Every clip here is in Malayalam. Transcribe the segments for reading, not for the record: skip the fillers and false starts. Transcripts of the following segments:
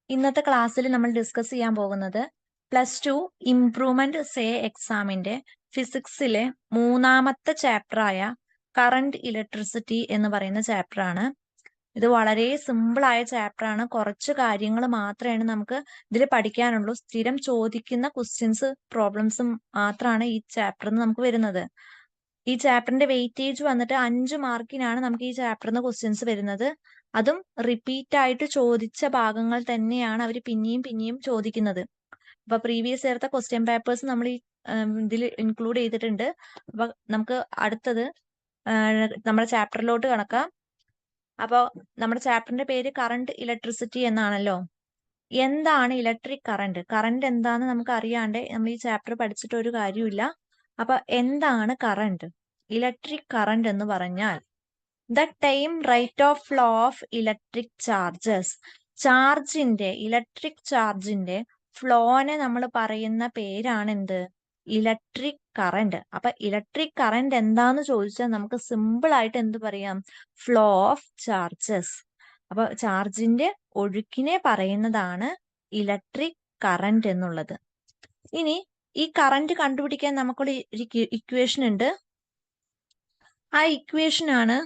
ഇന്നത്തെ ക്ലാസ്സിൽ നമ്മൾ ഡിസ്കസ് ചെയ്യാൻ പോകുന്നത് +2 ഇംപ്രൂവ്മെന്റ് സേ എക്സാമിന്റെ ഫിസിക്സിലെ മൂന്നാമത്തെ ചാപ്റ്റർ ആയ കറന്റ് ഇലക്ട്രിസിറ്റി എന്ന് പറയുന്ന ചാപ്റ്റർ ആണ്. ഇത് വളരെ സിമ്പിൾ ആയ ചാപ്റ്റർ ആണ്. കുറച്ച് കാര്യങ്ങൾ മാത്രമേ നമുക്ക് ഇതിൽ പഠിക്കാനുള്ളൂ. സ്ഥിരം ചോദിക്കുന്ന ക്വസ്റ്റ്യൻസ് പ്രോബ്ലംസും മാത്രമാണ് ഈ ചാപ്റ്ററിന് നമുക്ക് വരുന്നത്. ഈ ചാപ്റ്ററിന്റെ വെയിറ്റേജ് വന്നിട്ട് 5 മാർക്കിനാണ് നമുക്ക് ഈ ചാപ്റ്ററിന് ക്വസ്റ്റ്യൻസ് വരുന്നത്. അതും റിപ്പീറ്റ് ആയിട്ട് ചോദിച്ച ഭാഗങ്ങൾ തന്നെയാണ് അവർ പിന്നെയും പിന്നെയും ചോദിക്കുന്നത്. അപ്പൊ പ്രീവിയസ് ഇയർത്തെ ക്വസ്റ്റ്യൻ പേപ്പേഴ്സ് നമ്മൾ ഈ ഇതിൽ ഇൻക്ലൂഡ് ചെയ്തിട്ടുണ്ട്. അപ്പൊ നമുക്ക് അടുത്തത് നമ്മുടെ ചാപ്റ്ററിലോട്ട് കടക്കാം. അപ്പോൾ നമ്മുടെ ചാപ്റ്ററിന്റെ പേര് കറന്റ് ഇലക്ട്രിസിറ്റി എന്നാണല്ലോ. എന്താണ് ഇലക്ട്രിക് കറന്റ്? കറന്റ് എന്താന്ന് നമുക്ക് അറിയാണ്ട് നമ്മൾ ഈ ചാപ്റ്റർ പഠിച്ചിട്ട് ഒരു കാര്യമില്ല. അപ്പൊ എന്താണ് കറന്റ്? ഇലക്ട്രിക് കറന്റ് എന്ന് പറഞ്ഞാൽ the time rate of flow of electric charges. Electric ചാർജിന്റെ ഫ്ലോനെ നമ്മൾ പറയുന്ന പേരാണ് എന്ത്? Electric current. അപ്പൊ ഇലക്ട്രിക് കറന്റ് എന്താന്ന് ചോദിച്ചാൽ നമുക്ക് സിമ്പിൾ ആയിട്ട് എന്ത് പറയാം? Flow of charges. അപ്പൊ ചാർജിന്റെ ഒഴുക്കിനെ പറയുന്നതാണ് ഇലക്ട്രിക് കറന്റ് എന്നുള്ളത്. ഇനി ഈ കറന്റ് കണ്ടുപിടിക്കാൻ നമുക്കൊരു ഇക്വേഷൻ ഉണ്ട്. ആ ഇക്വേഷൻ ആണ്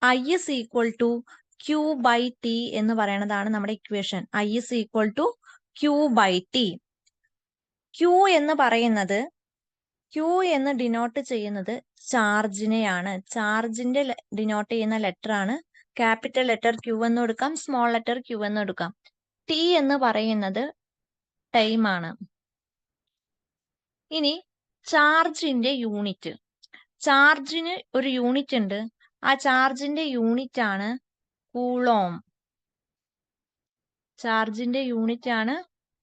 I is equal to Q by T എന്ന് പറയുന്നതാണ് നമ്മുടെ equation. I is equal to Q by T. Q എന്ന് പറയുന്നത്, Q എന്ന് ഡിനോട്ട് ചെയ്യുന്നത് ചാർജിനെയാണ്. ചാർജിന്റെ ഡിനോട്ട് ചെയ്യുന്ന ലെറ്റർ ആണ്. ക്യാപിറ്റൽ ലെറ്റർ Q എന്ന് എടുക്കാം, സ്മോൾ ലെറ്റർ Q എന്ന് എടുക്കാം. T എന്ന് പറയുന്നത് ടൈം ആണ്. ഇനി ചാർജിന്റെ യൂണിറ്റ്. ചാർജിന് ഒരു യൂണിറ്റ് ഉണ്ട്. ആ ചാർജിന്റെ യൂണിറ്റ് ആണ് കൂളോം. ചാർജിന്റെ യൂണിറ്റ് ആണ്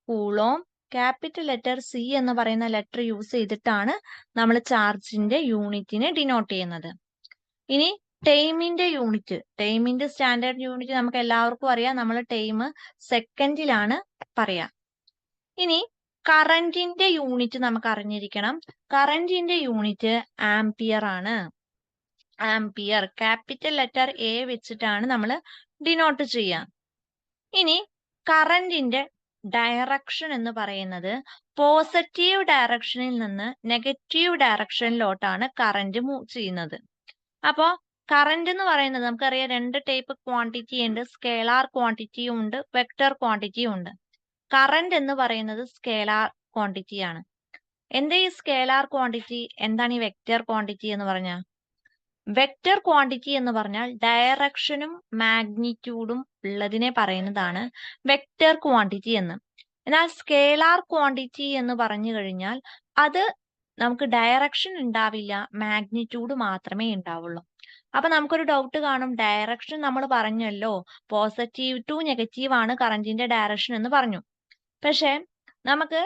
കൂളോം. ക്യാപിറ്റൽ ലെറ്റർ C എന്ന് പറയുന്ന ലെറ്റർ യൂസ് ചെയ്തിട്ടാണ് നമ്മൾ ചാർജിന്റെ യൂണിറ്റിനെ ഡിനോട്ട് ചെയ്യുന്നത്. ഇനി ടൈമിന്റെ യൂണിറ്റ്, ടൈമിന്റെ സ്റ്റാൻഡേർഡ് യൂണിറ്റ് നമുക്ക് എല്ലാവർക്കും അറിയാം. നമ്മൾ ടൈം സെക്കൻഡിലാണ് പറയാ. ഇനി കറന്റിന്റെ യൂണിറ്റ് നമുക്ക് അറിഞ്ഞിരിക്കണം. കറന്റിന്റെ യൂണിറ്റ് ആംപിയർ ആണ്. ആംപിയർ ക്യാപിറ്റൽ ലെറ്റർ A വെച്ചിട്ടാണ് നമ്മൾ ഡിനോട്ട് ചെയ്യാം. ഇനി കറന്റിന്റെ ഡയറക്ഷൻ എന്ന് പറയുന്നത് പോസിറ്റീവ് ഡയറക്ഷനിൽ നിന്ന് നെഗറ്റീവ് ഡയറക്ഷനിലോട്ടാണ് കറന്റ് മൂവ് ചെയ്യുന്നത്. അപ്പോ കറന്റ് എന്ന് പറയുന്നത് നമുക്കറിയാം 2 ടൈപ്പ് ക്വാണ്ടിറ്റി ഉണ്ട്. സ്കേലാർ ക്വാണ്ടിറ്റിയും ഉണ്ട്, വെക്ടർ ക്വാണ്ടിറ്റിയും ഉണ്ട്. കറന്റ് എന്ന് പറയുന്നത് സ്കേലാർ ക്വാണ്ടിറ്റി ആണ്. എന്താ ഈ സ്കേലാർ ക്വാണ്ടിറ്റി? എന്താണ് ഈ വെക്ടർ ക്വാണ്ടിറ്റി എന്ന് പറഞ്ഞാൽ? വെക്ടർ ക്വാണ്ടിറ്റി എന്ന് പറഞ്ഞാൽ ഡയറക്ഷനും മാഗ്നിറ്റ്യൂഡും ഉള്ളതിനെ പറയുന്നതാണ് വെക്ടർ ക്വാണ്ടിറ്റി എന്ന്. എന്നാൽ സ്കേലാർ ക്വാണ്ടിറ്റി എന്ന് പറഞ്ഞു കഴിഞ്ഞാൽ അത് നമുക്ക് ഡയറക്ഷൻ ഉണ്ടാവില്ല, മാഗ്നിറ്റ്യൂഡ് മാത്രമേ ഉണ്ടാവുള്ളൂ. അപ്പൊ നമുക്കൊരു ഡൗട്ട് കാണും, ഡയറക്ഷൻ നമ്മൾ പറഞ്ഞല്ലോ, പോസിറ്റീവ് ടു നെഗറ്റീവ് ആണ് കറന്റിന്റെ ഡയറക്ഷൻ എന്ന് പറഞ്ഞു. പക്ഷെ നമുക്ക്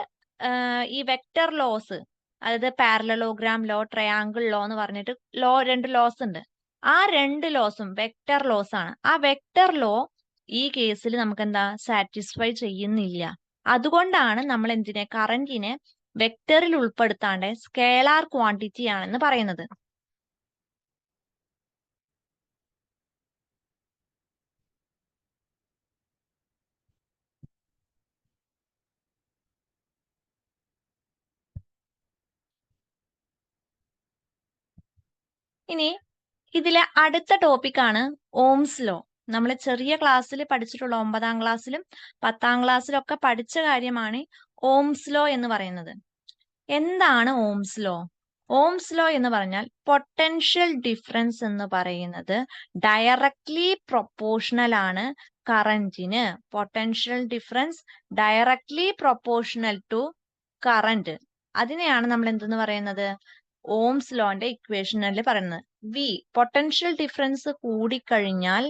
ഈ വെക്ടർ ലോസ്, അതായത് പാരലലോഗ്രാം ലോ, ട്രയാങ്കിൾ ലോ എന്ന് പറഞ്ഞിട്ട് 2 ലോസ് ഉണ്ട്. ആ 2 ലോസും വെക്ടർ ലോസ് ആണ്. ആ വെക്ടർ ലോ ഈ കേസിൽ നമുക്ക് എന്താ സാറ്റിസ്ഫൈ ചെയ്യുന്നില്ല. അതുകൊണ്ടാണ് നമ്മൾ കറന്റിനെ വെക്ടറിൽ ഉൾപ്പെടുത്താണ്ട് സ്കേലാർ ക്വാണ്ടിറ്റി ആണെന്ന് പറയുന്നത്. ഇനി ഇതിലെ അടുത്ത ടോപ്പിക്കാണ് ഓംസ് ലോ. നമ്മൾ ചെറിയ ക്ലാസ്സിൽ പഠിച്ചിട്ടുള്ള 9ാം ക്ലാസ്സിലും 10ാം ക്ലാസ്സിലും ഒക്കെ പഠിച്ച കാര്യമാണ് ഓംസ് ലോ എന്ന് പറയുന്നത്. എന്താണ് ഓംസ് ലോ? ഓംസ് ലോ എന്ന് പറഞ്ഞാൽ പൊട്ടൻഷ്യൽ ഡിഫറൻസ് എന്ന് പറയുന്നത് ഡയറക്ട്ലി പ്രൊപ്പോർഷണൽ ആണ് കറന്റിന്. Potential difference directly proportional to current. അതിനെയാണ് നമ്മൾ എന്തെന്ന് പറയുന്നത്? ഓംസ് ലോന്റെ ഇക്വേഷനിൽ പറയുന്നത്. പൊട്ടൻഷ്യൽ ഡിഫറൻസ് കൂടിക്കഴിഞ്ഞാൽ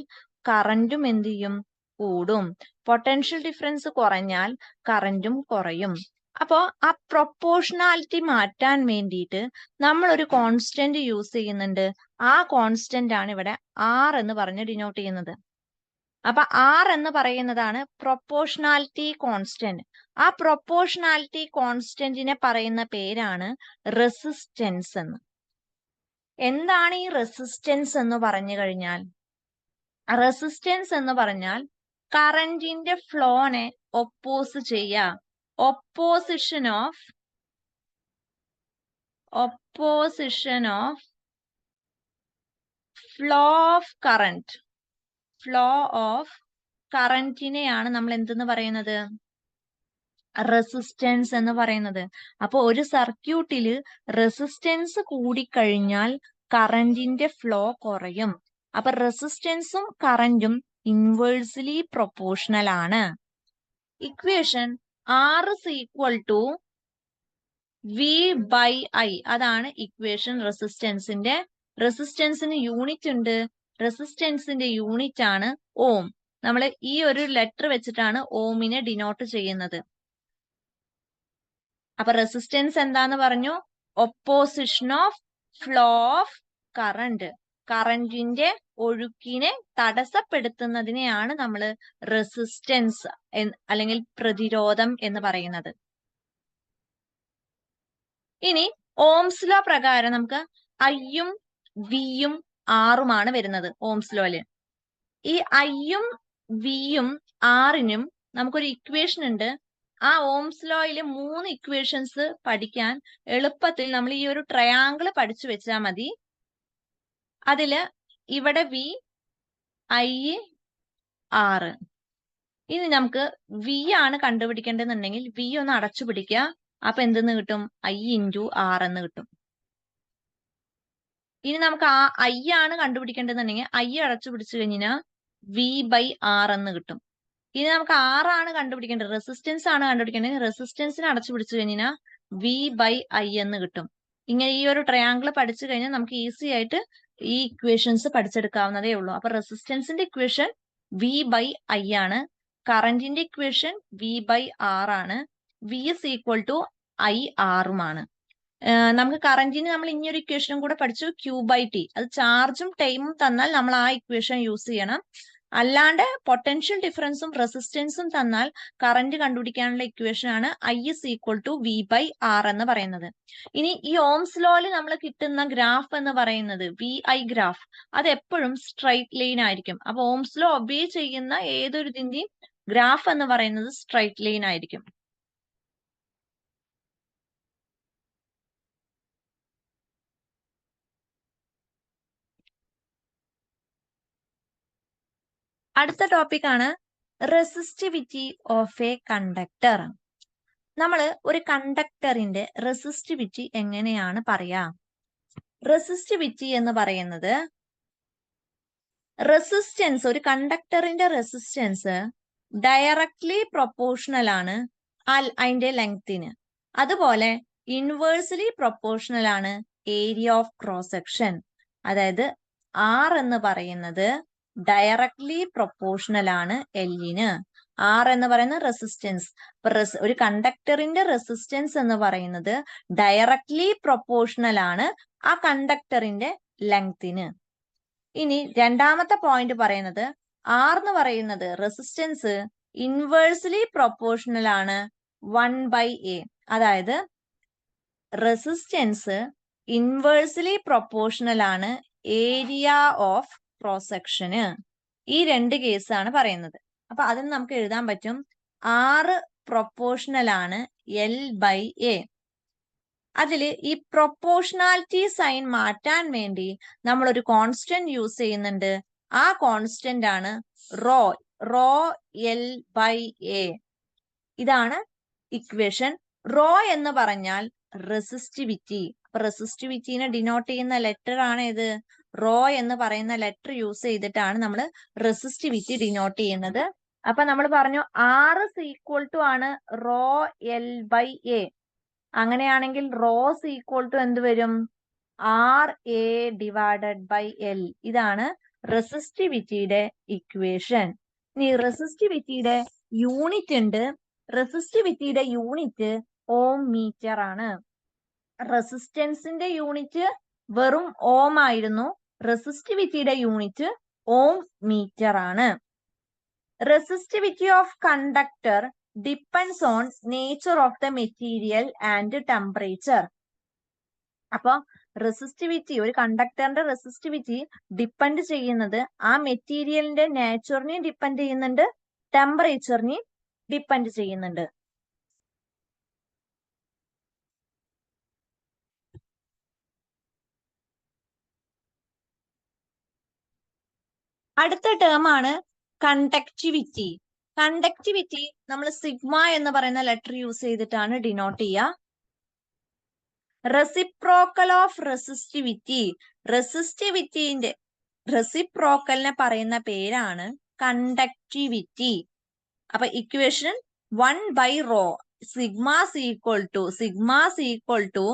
കറന്റും എന്ത് ചെയ്യും? കൂടും. പൊട്ടൻഷ്യൽ ഡിഫറൻസ് കുറഞ്ഞാൽ കറന്റും കുറയും. അപ്പോ ആ പ്രൊപ്പോർഷണാലിറ്റി മാറ്റാൻ വേണ്ടിയിട്ട് നമ്മൾ ഒരു കോൺസ്റ്റന്റ് യൂസ് ചെയ്യുന്നുണ്ട്. ആ കോൺസ്റ്റന്റ് ആണ് ഇവിടെ R എന്ന് പറഞ്ഞ് ഡിനോട്ട് ചെയ്യുന്നത്. അപ്പൊ R എന്ന് പറയുന്നതാണ് പ്രൊപ്പോർഷണാലിറ്റി കോൺസ്റ്റന്റ്. ആ പ്രൊപ്പോർഷണാലിറ്റി കോൺസ്റ്റന്റിനെ പറയുന്ന പേരാണ് റെസിസ്റ്റൻസ് എന്ന്. എന്താണ് ഈ റെസിസ്റ്റൻസ് എന്ന് പറഞ്ഞു കഴിഞ്ഞാൽ? റെസിസ്റ്റൻസ് എന്ന് പറഞ്ഞാൽ കറന്റിന്റെ ഫ്ലോനെ ഒപ്പോസ് ചെയ്യുക. ഒപ്പോസിഷൻ ഓഫ് ഫ്ലോ ഓഫ് കറന്റിനെയാണ് നമ്മൾ എന്തെന്ന് പറയുന്നത്? റെസിസ്റ്റൻസ് എന്ന് പറയുന്നത്. അപ്പൊ ഒരു സർക്യൂട്ടിൽ റെസിസ്റ്റൻസ് കൂടിക്കഴിഞ്ഞാൽ കറന്റിന്റെ ഫ്ലോ കുറയും. അപ്പൊ റെസിസ്റ്റൻസും കറന്റും ഇൻവേഴ്സ്ലി പ്രൊപ്പോർഷണൽ ആണ്. Equation R is equal to V/I, അതാണ് ഇക്വേഷൻ റെസിസ്റ്റൻസിന്റെ. റെസിസ്റ്റൻസിന് യൂണിറ്റ് ഉണ്ട്. റെസിസ്റ്റൻസിന്റെ യൂണിറ്റ് ആണ് ഓം. നമ്മൾ ഈ ഒരു ലെറ്റർ വെച്ചിട്ടാണ് ഓമിനെ ഡിനോട്ട് ചെയ്യുന്നത്. അപ്പൊ റെസിസ്റ്റൻസ് എന്താന്ന് പറഞ്ഞു? Opposition of flow of current. കറന്റിന്റെ ഒഴുക്കിനെ തടസ്സപ്പെടുത്തുന്നതിനെയാണ് നമ്മൾ റെസിസ്റ്റൻസ് അല്ലെങ്കിൽ പ്രതിരോധം എന്ന് പറയുന്നത്. ഇനി ഓംസ് ലോ പ്രകാരം നമുക്ക് ഐയും വിയും ആറുമാണ് വരുന്നത് ഓംസ് ലോയില്. ഈ ഐയും വിയും ആറിനും നമുക്കൊരു ഇക്വേഷൻ ഉണ്ട്. ആ ഓംസ് ലോയില് 3 ഇക്വേഷൻസ് പഠിക്കാൻ എളുപ്പത്തിൽ നമ്മൾ ഈ ഒരു ട്രയാങ്കിൾ പഠിച്ചു വെച്ചാൽ മതി. അതില് ഇവിടെ വി, ഐ, ആറ്. ഇനി നമുക്ക് വി ആണ് കണ്ടുപിടിക്കേണ്ടതെന്നുണ്ടെങ്കിൽ വി ഒന്ന് അടച്ചു പിടിക്കുക. അപ്പൊ എന്തെന്ന് കിട്ടും? ഐ ഇൻറ്റു ആർ എന്ന് കിട്ടും. ഇനി നമുക്ക് ആ ഐ ആണ് കണ്ടുപിടിക്കേണ്ടതെന്നുണ്ടെങ്കിൽ ഐ അടച്ചു പിടിച്ചു കഴിഞ്ഞാൽ V/R എന്ന് കിട്ടും. ഇനി നമുക്ക് ആറാണ് കണ്ടുപിടിക്കേണ്ടത്, റെസിസ്റ്റൻസ് ആണ് കണ്ടുപിടിക്കേണ്ടത്. റെസിസ്റ്റൻസിന് അടച്ചു പിടിച്ചു കഴിഞ്ഞാൽ V/I എന്ന് കിട്ടും. ഇങ്ങനെ ഈ ഒരു ട്രയാങ്കിൾ പഠിച്ചു കഴിഞ്ഞാൽ നമുക്ക് ഈസി ആയിട്ട് ഈ ഇക്വേഷൻസ് പഠിച്ചെടുക്കാവുന്നതേ ഉള്ളൂ. അപ്പൊ റെസിസ്റ്റൻസിന്റെ ഇക്വേഷൻ V/I ആണ്. കറന്റിന്റെ ഇക്വേഷൻ V/R ആണ്. V is equal to IR ആണ്. നമുക്ക് കറന്റിന് നമ്മൾ ഇനിയൊരു ഇക്വേഷനും കൂടെ പഠിച്ചു, Q/T. അത് ചാർജും ടൈമും തന്നാൽ നമ്മൾ ആ ഇക്വേഷൻ യൂസ് ചെയ്യണം. അല്ലാണ്ട് പൊട്ടൻഷ്യൽ ഡിഫറൻസും റെസിസ്റ്റൻസും തന്നാൽ കറന്റ് കണ്ടുപിടിക്കാനുള്ള ഇക്വേഷൻ ആണ് I is equal to V/R എന്ന് പറയുന്നത്. ഇനി ഈ ഓംസ് ലോയിൽ നമ്മൾ കിട്ടുന്ന ഗ്രാഫ് എന്ന് പറയുന്നത് VI ഗ്രാഫ്, അത് എപ്പോഴും സ്ട്രൈറ്റ് ലൈൻ ആയിരിക്കും. അപ്പൊ ഓംസ് ലോ ഒബേ ചെയ്യുന്ന ഏതൊരു ഇതിന്റെയും ഗ്രാഫ് എന്ന് പറയുന്നത് സ്ട്രൈറ്റ് ലൈൻ ആയിരിക്കും. അടുത്ത ടോപ്പിക് ആണ് റെസിസ്റ്റിവിറ്റി ഓഫ് എ കണ്ടക്ടർ. നമ്മൾ ഒരു കണ്ടക്ടറിന്റെ റെസിസ്റ്റിവിറ്റി എങ്ങനെയാണ് പറയാ? റെസിസ്റ്റിവിറ്റി എന്ന് പറയുന്നത് റെസിസ്റ്റൻസ്, ഒരു കണ്ടക്ടറിന്റെ റെസിസ്റ്റൻസ് ഡയറക്ട്ലി പ്രൊപ്പോർഷണൽ ആണ് അതിന്റെ ലെങ്തിന്. അതുപോലെ ഇൻവേഴ്സ്ലി പ്രൊപ്പോർഷണൽ ആണ് ഏരിയ ഓഫ് ക്രോസ് സെക്ഷൻ. അതായത് R എന്ന് പറയുന്നത് ഡയറക്ട്ലി പ്രൊപ്പോർഷണൽ ആണ് എല്ലിന്. R എന്ന് പറയുന്ന റെസിസ്റ്റൻസ്. ഒരു കണ്ടക്ടറിന്റെ റെസിസ്റ്റൻസ് എന്ന് പറയുന്നത് ഡയറക്ട്ലി പ്രൊപ്പോർഷണൽ ആണ് ആ കണ്ടക്ടറിന്റെ ലെങ്തിന്. ഇനി രണ്ടാമത്തെ പോയിന്റ് പറയുന്നത് R എന്ന് പറയുന്നത് റെസിസ്റ്റൻസ് ഇൻവേഴ്സ്ലി പ്രൊപ്പോർഷണൽ ആണ് 1/A. അതായത് റെസിസ്റ്റൻസ് ഇൻവേഴ്സ്ലി പ്രൊപ്പോർഷണൽ ആണ് ഏരിയ ഓഫ് ക്രോസ് സെക്ഷന്. ഈ രണ്ട് കേസാണ് പറയുന്നത്. അപ്പൊ അതിന് നമുക്ക് എഴുതാൻ പറ്റും R പ്രൊപ്പോർഷണൽ ആണ് L/A. അതില് ഈ പ്രൊപ്പോർഷണാലിറ്റി സൈൻ മാറ്റാൻ വേണ്ടി നമ്മൾ ഒരു കോൺസ്റ്റന്റ് യൂസ് ചെയ്യുന്നുണ്ട്. ആ കോൺസ്റ്റന്റ് ആണ് റോ L/A. ഇതാണ് ഇക്വേഷൻ. റോ എന്ന് പറഞ്ഞാൽ റെസിസ്റ്റിവിറ്റി. റെസിസ്റ്റിവിറ്റിനെ ഡിനോട്ട് ചെയ്യുന്ന ലെറ്റർ ആണ് ഇത്. റോ എന്ന് പറയുന്ന ലെറ്റർ യൂസ് ചെയ്തിട്ടാണ് നമ്മൾ റെസിസ്റ്റിവിറ്റി ഡിനോട്ട് ചെയ്യുന്നത്. അപ്പൊ നമ്മൾ പറഞ്ഞു R is equal to ആണ് റോ L/A. അങ്ങനെയാണെങ്കിൽ റോസ് ഈക്വൽ ടു എന്ത് വരും? RA/L. ഇതാണ് റെസിസ്റ്റിവിറ്റിയുടെ ഇക്വേഷൻ. ഇനി റെസിസ്റ്റിവിറ്റിയുടെ യൂണിറ്റ് ഉണ്ട്. റെസിസ്റ്റിവിറ്റിയുടെ യൂണിറ്റ് ഓം മീറ്റർ ആണ്. റെസിസ്റ്റൻസിന്റെ യൂണിറ്റ് വെറും ഓം ആയിരുന്നു. റെസിസ്റ്റിവിറ്റിയുടെ യൂണിറ്റ് ഓം മീറ്റർ ആണ്. Resistivity of conductor depends on nature of the material and temperature. അപ്പൊ റെസിസ്റ്റിവിറ്റി, ഒരു കണ്ടക്ടറിന്റെ റെസിസ്റ്റിവിറ്റി ഡിപ്പെൻഡ് ചെയ്യുന്നത് ആ മെറ്റീരിയലിന്റെ നേച്ചറിനെയും ഡിപ്പെൻഡ് ചെയ്യുന്നുണ്ട്, ടെമ്പറേച്ചറിനെ ഡിപ്പെൻഡ് ചെയ്യുന്നുണ്ട്. അടുത്ത ടേം ആണ് കണ്ടക്ടിവിറ്റി. കണ്ടക്ടിവിറ്റി നമ്മൾ സിഗ്മ എന്ന് പറയുന്ന ലെറ്റർ യൂസ് ചെയ്തിട്ടാണ് ഡിനോട്ട് ചെയ്യുക. Reciprocal of resistivity. റെസിപ്രോക്കലിനെ പറയുന്ന പേരാണ് കണ്ടക്ടിവിറ്റി. അപ്പൊ ഇക്വേഷൻ 1/ρ സിഗ്മ ഈക്വൽ ടു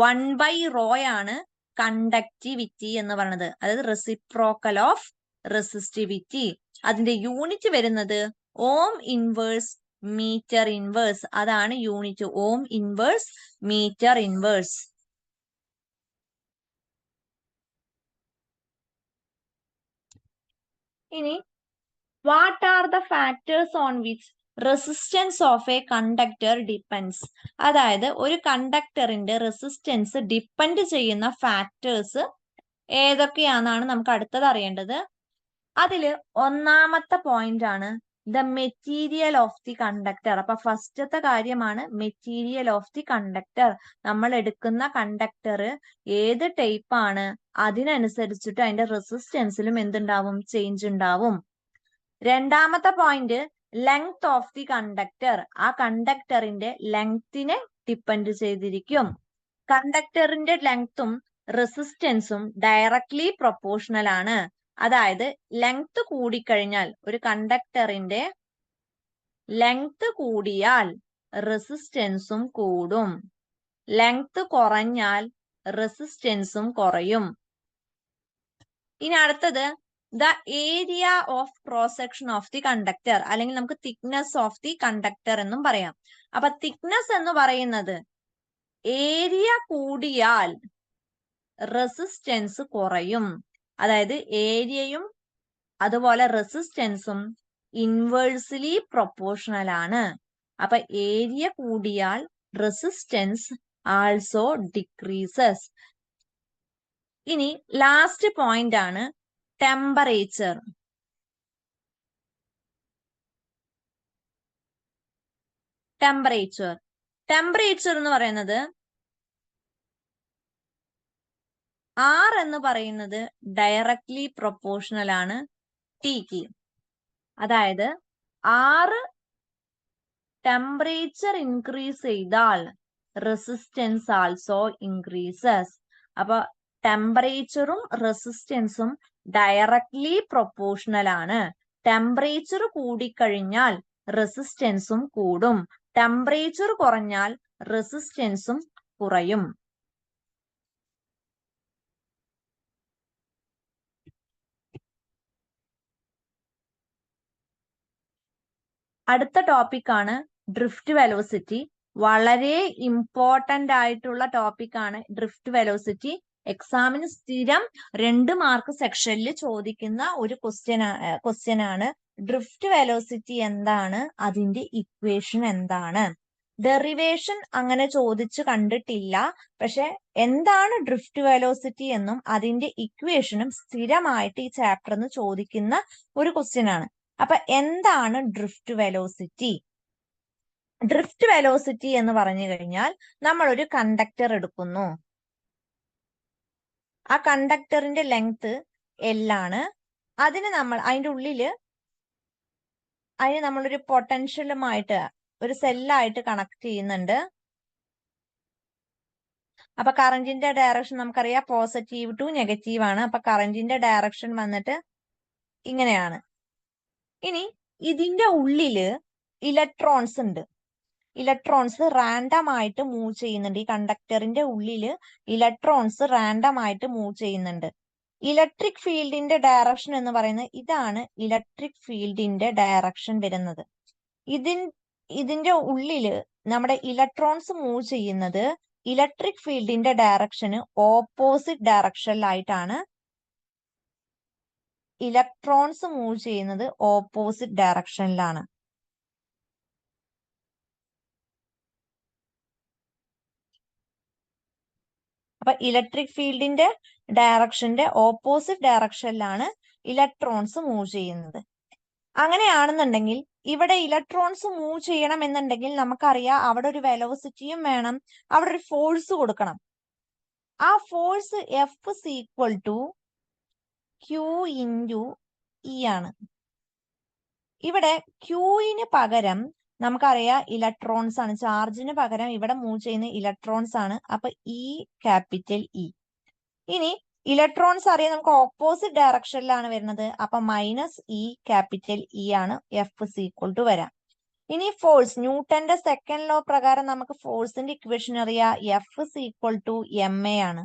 1/ρ ആണ് കണ്ടക്ടിവിറ്റി എന്ന് പറയുന്നത്. അതായത് റെസിപ്രോക്കൽ ഓഫ് റെസിസ്റ്റിവിറ്റി. അതിന്റെ യൂണിറ്റ് വരുന്നത് ഓം ഇൻവേഴ്സ് മീറ്റർ ഇൻവേഴ്സ്. അതാണ് unit, ohm inverse metre inverse. ഇനി what are the factors on which resistance of a conductor depends. അതായത് ഒരു കണ്ടക്ടറിന്റെ റെസിസ്റ്റൻസ് ഡിപ്പെൻഡ് ചെയ്യുന്ന ഫാക്ടേഴ്സ് ഏതൊക്കെയാണെന്നാണ് നമുക്ക് അടുത്തത് അറിയേണ്ടത്. അതില് ഒന്നാമത്തെ പോയിന്റ് ആണ് the material of the conductor. അപ്പൊ ഫസ്റ്റത്തെ കാര്യമാണ് മെറ്റീരിയൽ ഓഫ് ദി കണ്ടക്ടർ. നമ്മൾ എടുക്കുന്ന കണ്ടക്ടർ ഏത് ടൈപ്പ് ആണ് അതിനനുസരിച്ചിട്ട് അതിന്റെ റെസിസ്റ്റൻസിലും എന്തുണ്ടാവും, ചേഞ്ച് ഉണ്ടാവും. രണ്ടാമത്തെ point length of the conductor. ആ കണ്ടക്ടറിന്റെ ലെങ്തിനെ ഡിപ്പെൻഡ് ചെയ്തിരിക്കും. കണ്ടക്ടറിന്റെ ലെങ്തും റെസിസ്റ്റൻസും ഡയറക്ട്ലി പ്രൊപ്പോർഷണൽ ആണ്. അതായത് ലെങ്ത് കൂടിക്കഴിഞ്ഞാൽ, ഒരു കണ്ടക്ടറിന്റെ ലെങ്ത് കൂടിയാൽ റെസിസ്റ്റൻസും കൂടും, ലെങ്ത് കുറഞ്ഞാൽ റെസിസ്റ്റൻസും കുറയും. ഇനി അടുത്തത് the area of cross section of the conductor, അല്ലെങ്കിൽ നമുക്ക് തിക്നെസ് ഓഫ് ദി കണ്ടക്ടർ എന്നും പറയാം. അപ്പൊ തിക്നെസ് എന്ന് പറയുന്നത് ഏരിയ കൂടിയാൽ റെസിസ്റ്റൻസ് കുറയും. അതായത് ഏരിയയും അതുപോലെ റെസിസ്റ്റൻസും ഇൻവേഴ്സ്ലി പ്രൊപ്പോർഷണൽ ആണ്. അപ്പൊ ഏരിയ കൂടിയാൽ റെസിസ്റ്റൻസ് ആൾസോ ഡിക്രീസസ്. ഇനി ലാസ്റ്റ് പോയിന്റ് ആണ് ടെമ്പറേച്ചർ. ടെമ്പറേച്ചർ എന്ന് പറയുന്നത് R എന്ന് പറയുന്നത് ഡയറക്ട്ലി പ്രൊപ്പോർഷണൽ ആണ് Tക്ക്. അതായത് R ടെമ്പറേച്ചർ ഇൻക്രീസ് ചെയ്താൽ റെസിസ്റ്റൻസ് ആൾസോ ഇൻക്രീസസ്. അപ്പൊ ടെമ്പറേച്ചറും റെസിസ്റ്റൻസും ഡയറക്ട്ലി പ്രൊപ്പോർഷണൽ ആണ്. ടെമ്പറേച്ചർ കൂടിക്കഴിഞ്ഞാൽ റെസിസ്റ്റൻസും കൂടും, ടെമ്പറേച്ചർ കുറഞ്ഞാൽ റെസിസ്റ്റൻസും കുറയും. അടുത്ത ടോപ്പിക് ആണ് ഡ്രിഫ്റ്റ് വെലോസിറ്റി. വളരെ ഇമ്പോർട്ടന്റ് ആയിട്ടുള്ള ടോപ്പിക് ആണ് ഡ്രിഫ്റ്റ് വെലോസിറ്റി. എക്സാമിന് സ്ഥിരം 2 മാർക്ക് സെക്ഷനിൽ ചോദിക്കുന്ന ഒരു ക്വസ്റ്റ്യൻ ആണ് ഡ്രിഫ്റ്റ് വെലോസിറ്റി എന്താണ്, അതിന്റെ ഇക്വേഷൻ എന്താണ്. ഡെറിവേഷൻ അങ്ങനെ ചോദിച്ചു കണ്ടിട്ടില്ല, പക്ഷെ എന്താണ് ഡ്രിഫ്റ്റ് വെലോസിറ്റി എന്നും അതിന്റെ ഇക്വേഷനും സ്ഥിരമായിട്ട് ഈ ചാപ്റ്ററിന് ചോദിക്കുന്ന ഒരു ക്വസ്റ്റ്യൻ ആണ്. അപ്പൊ എന്താണ് ഡ്രിഫ്റ്റ് വെലോസിറ്റി? ഡ്രിഫ്റ്റ് വെലോസിറ്റി എന്ന് പറഞ്ഞു കഴിഞ്ഞാൽ നമ്മൾ ഒരു കണ്ടക്ടർ എടുക്കുന്നു. ആ കണ്ടക്ടറിന്റെ ലെങ്ത് L ആണ്. അതിന്റെ ഉള്ളില് നമ്മളൊരു പൊട്ടൻഷ്യലുമായിട്ട് ഒരു സെല്ലായിട്ട് കണക്ട് ചെയ്യുന്നുണ്ട്. അപ്പൊ കറന്റിന്റെ ഡയറക്ഷൻ നമുക്കറിയാം പോസിറ്റീവ് ടു നെഗറ്റീവ് ആണ്. അപ്പൊ കറന്റിന്റെ ഡയറക്ഷൻ വന്നിട്ട് ഇങ്ങനെയാണ്. ഇനി ഇതിന്റെ ഉള്ളില് ഇലക്ട്രോൺസ് ഉണ്ട്. ഇലക്ട്രോൺസ് റാൻഡം ആയിട്ട് മൂവ് ചെയ്യുന്നുണ്ട്. ഈ കണ്ടക്ടറിന്റെ ഉള്ളില് ഇലക്ട്രോൺസ് റാൻഡം ആയിട്ട് മൂവ് ചെയ്യുന്നുണ്ട്. ഇലക്ട്രിക് ഫീൽഡിന്റെ ഡയറക്ഷൻ എന്ന് പറയുന്നത് ഇതാണ്. ഇലക്ട്രിക് ഫീൽഡിന്റെ ഡയറക്ഷൻ വരുന്നത് ഇതിന്റെ ഉള്ളില് നമ്മുടെ ഇലക്ട്രോൺസ് മൂവ് ചെയ്യുന്നത് ഇലക്ട്രിക് ഫീൽഡിന്റെ ഡയറക്ഷന് ഓപ്പോസിറ്റ് ഡയറക്ഷനിലായിട്ടാണ്. ഇലക്ട്രോൺസ് മൂവ് ചെയ്യുന്നത് ഓപ്പോസിറ്റ് ഡയറക്ഷനിലാണ്. അപ്പൊ ഇലക്ട്രിക് ഫീൽഡിന്റെ ഡയറക്ഷന്റെ ഓപ്പോസിറ്റ് ഡയറക്ഷനിലാണ് ഇലക്ട്രോൺസ് മൂവ് ചെയ്യുന്നത്. അങ്ങനെയാണെന്നുണ്ടെങ്കിൽ ഇവിടെ ഇലക്ട്രോൺസ് മൂവ് ചെയ്യണം എന്നുണ്ടെങ്കിൽ നമുക്കറിയാം അവിടെ ഒരു വെലോസിറ്റിയും വേണം, അവിടെ ഒരു ഫോഴ്സ് കൊടുക്കണം. ആ force F is equal to q into e ആണ്. ഇവിടെ ക്യൂവിന് പകരം നമുക്കറിയാം ഇലക്ട്രോൺസ് ആണ്. ചാർജിന് പകരം ഇവിടെ മൂവ് ചെയ്യുന്ന ഇലക്ട്രോൺസ് ആണ്. അപ്പൊ ഇ ക്യാപിറ്റൽ ഇ. ഇനി ഇലക്ട്രോൺസ് അറിയാം നമുക്ക് ഓപ്പോസിറ്റ് ഡയറക്ഷനിലാണ് വരുന്നത്. അപ്പൊ മൈനസ് ഇ ക്യാപിറ്റൽ ഇ ആണ് എഫ് ഇസ് ഈക്വൽ ടു വരാം. ഇനി ഫോഴ്സ്, ന്യൂട്ടന്റെ സെക്കൻഡ് ലോ പ്രകാരം നമുക്ക് ഫോഴ്സിന്റെ ഇക്വേഷൻ അറിയാം. F is equal to m a ആണ്.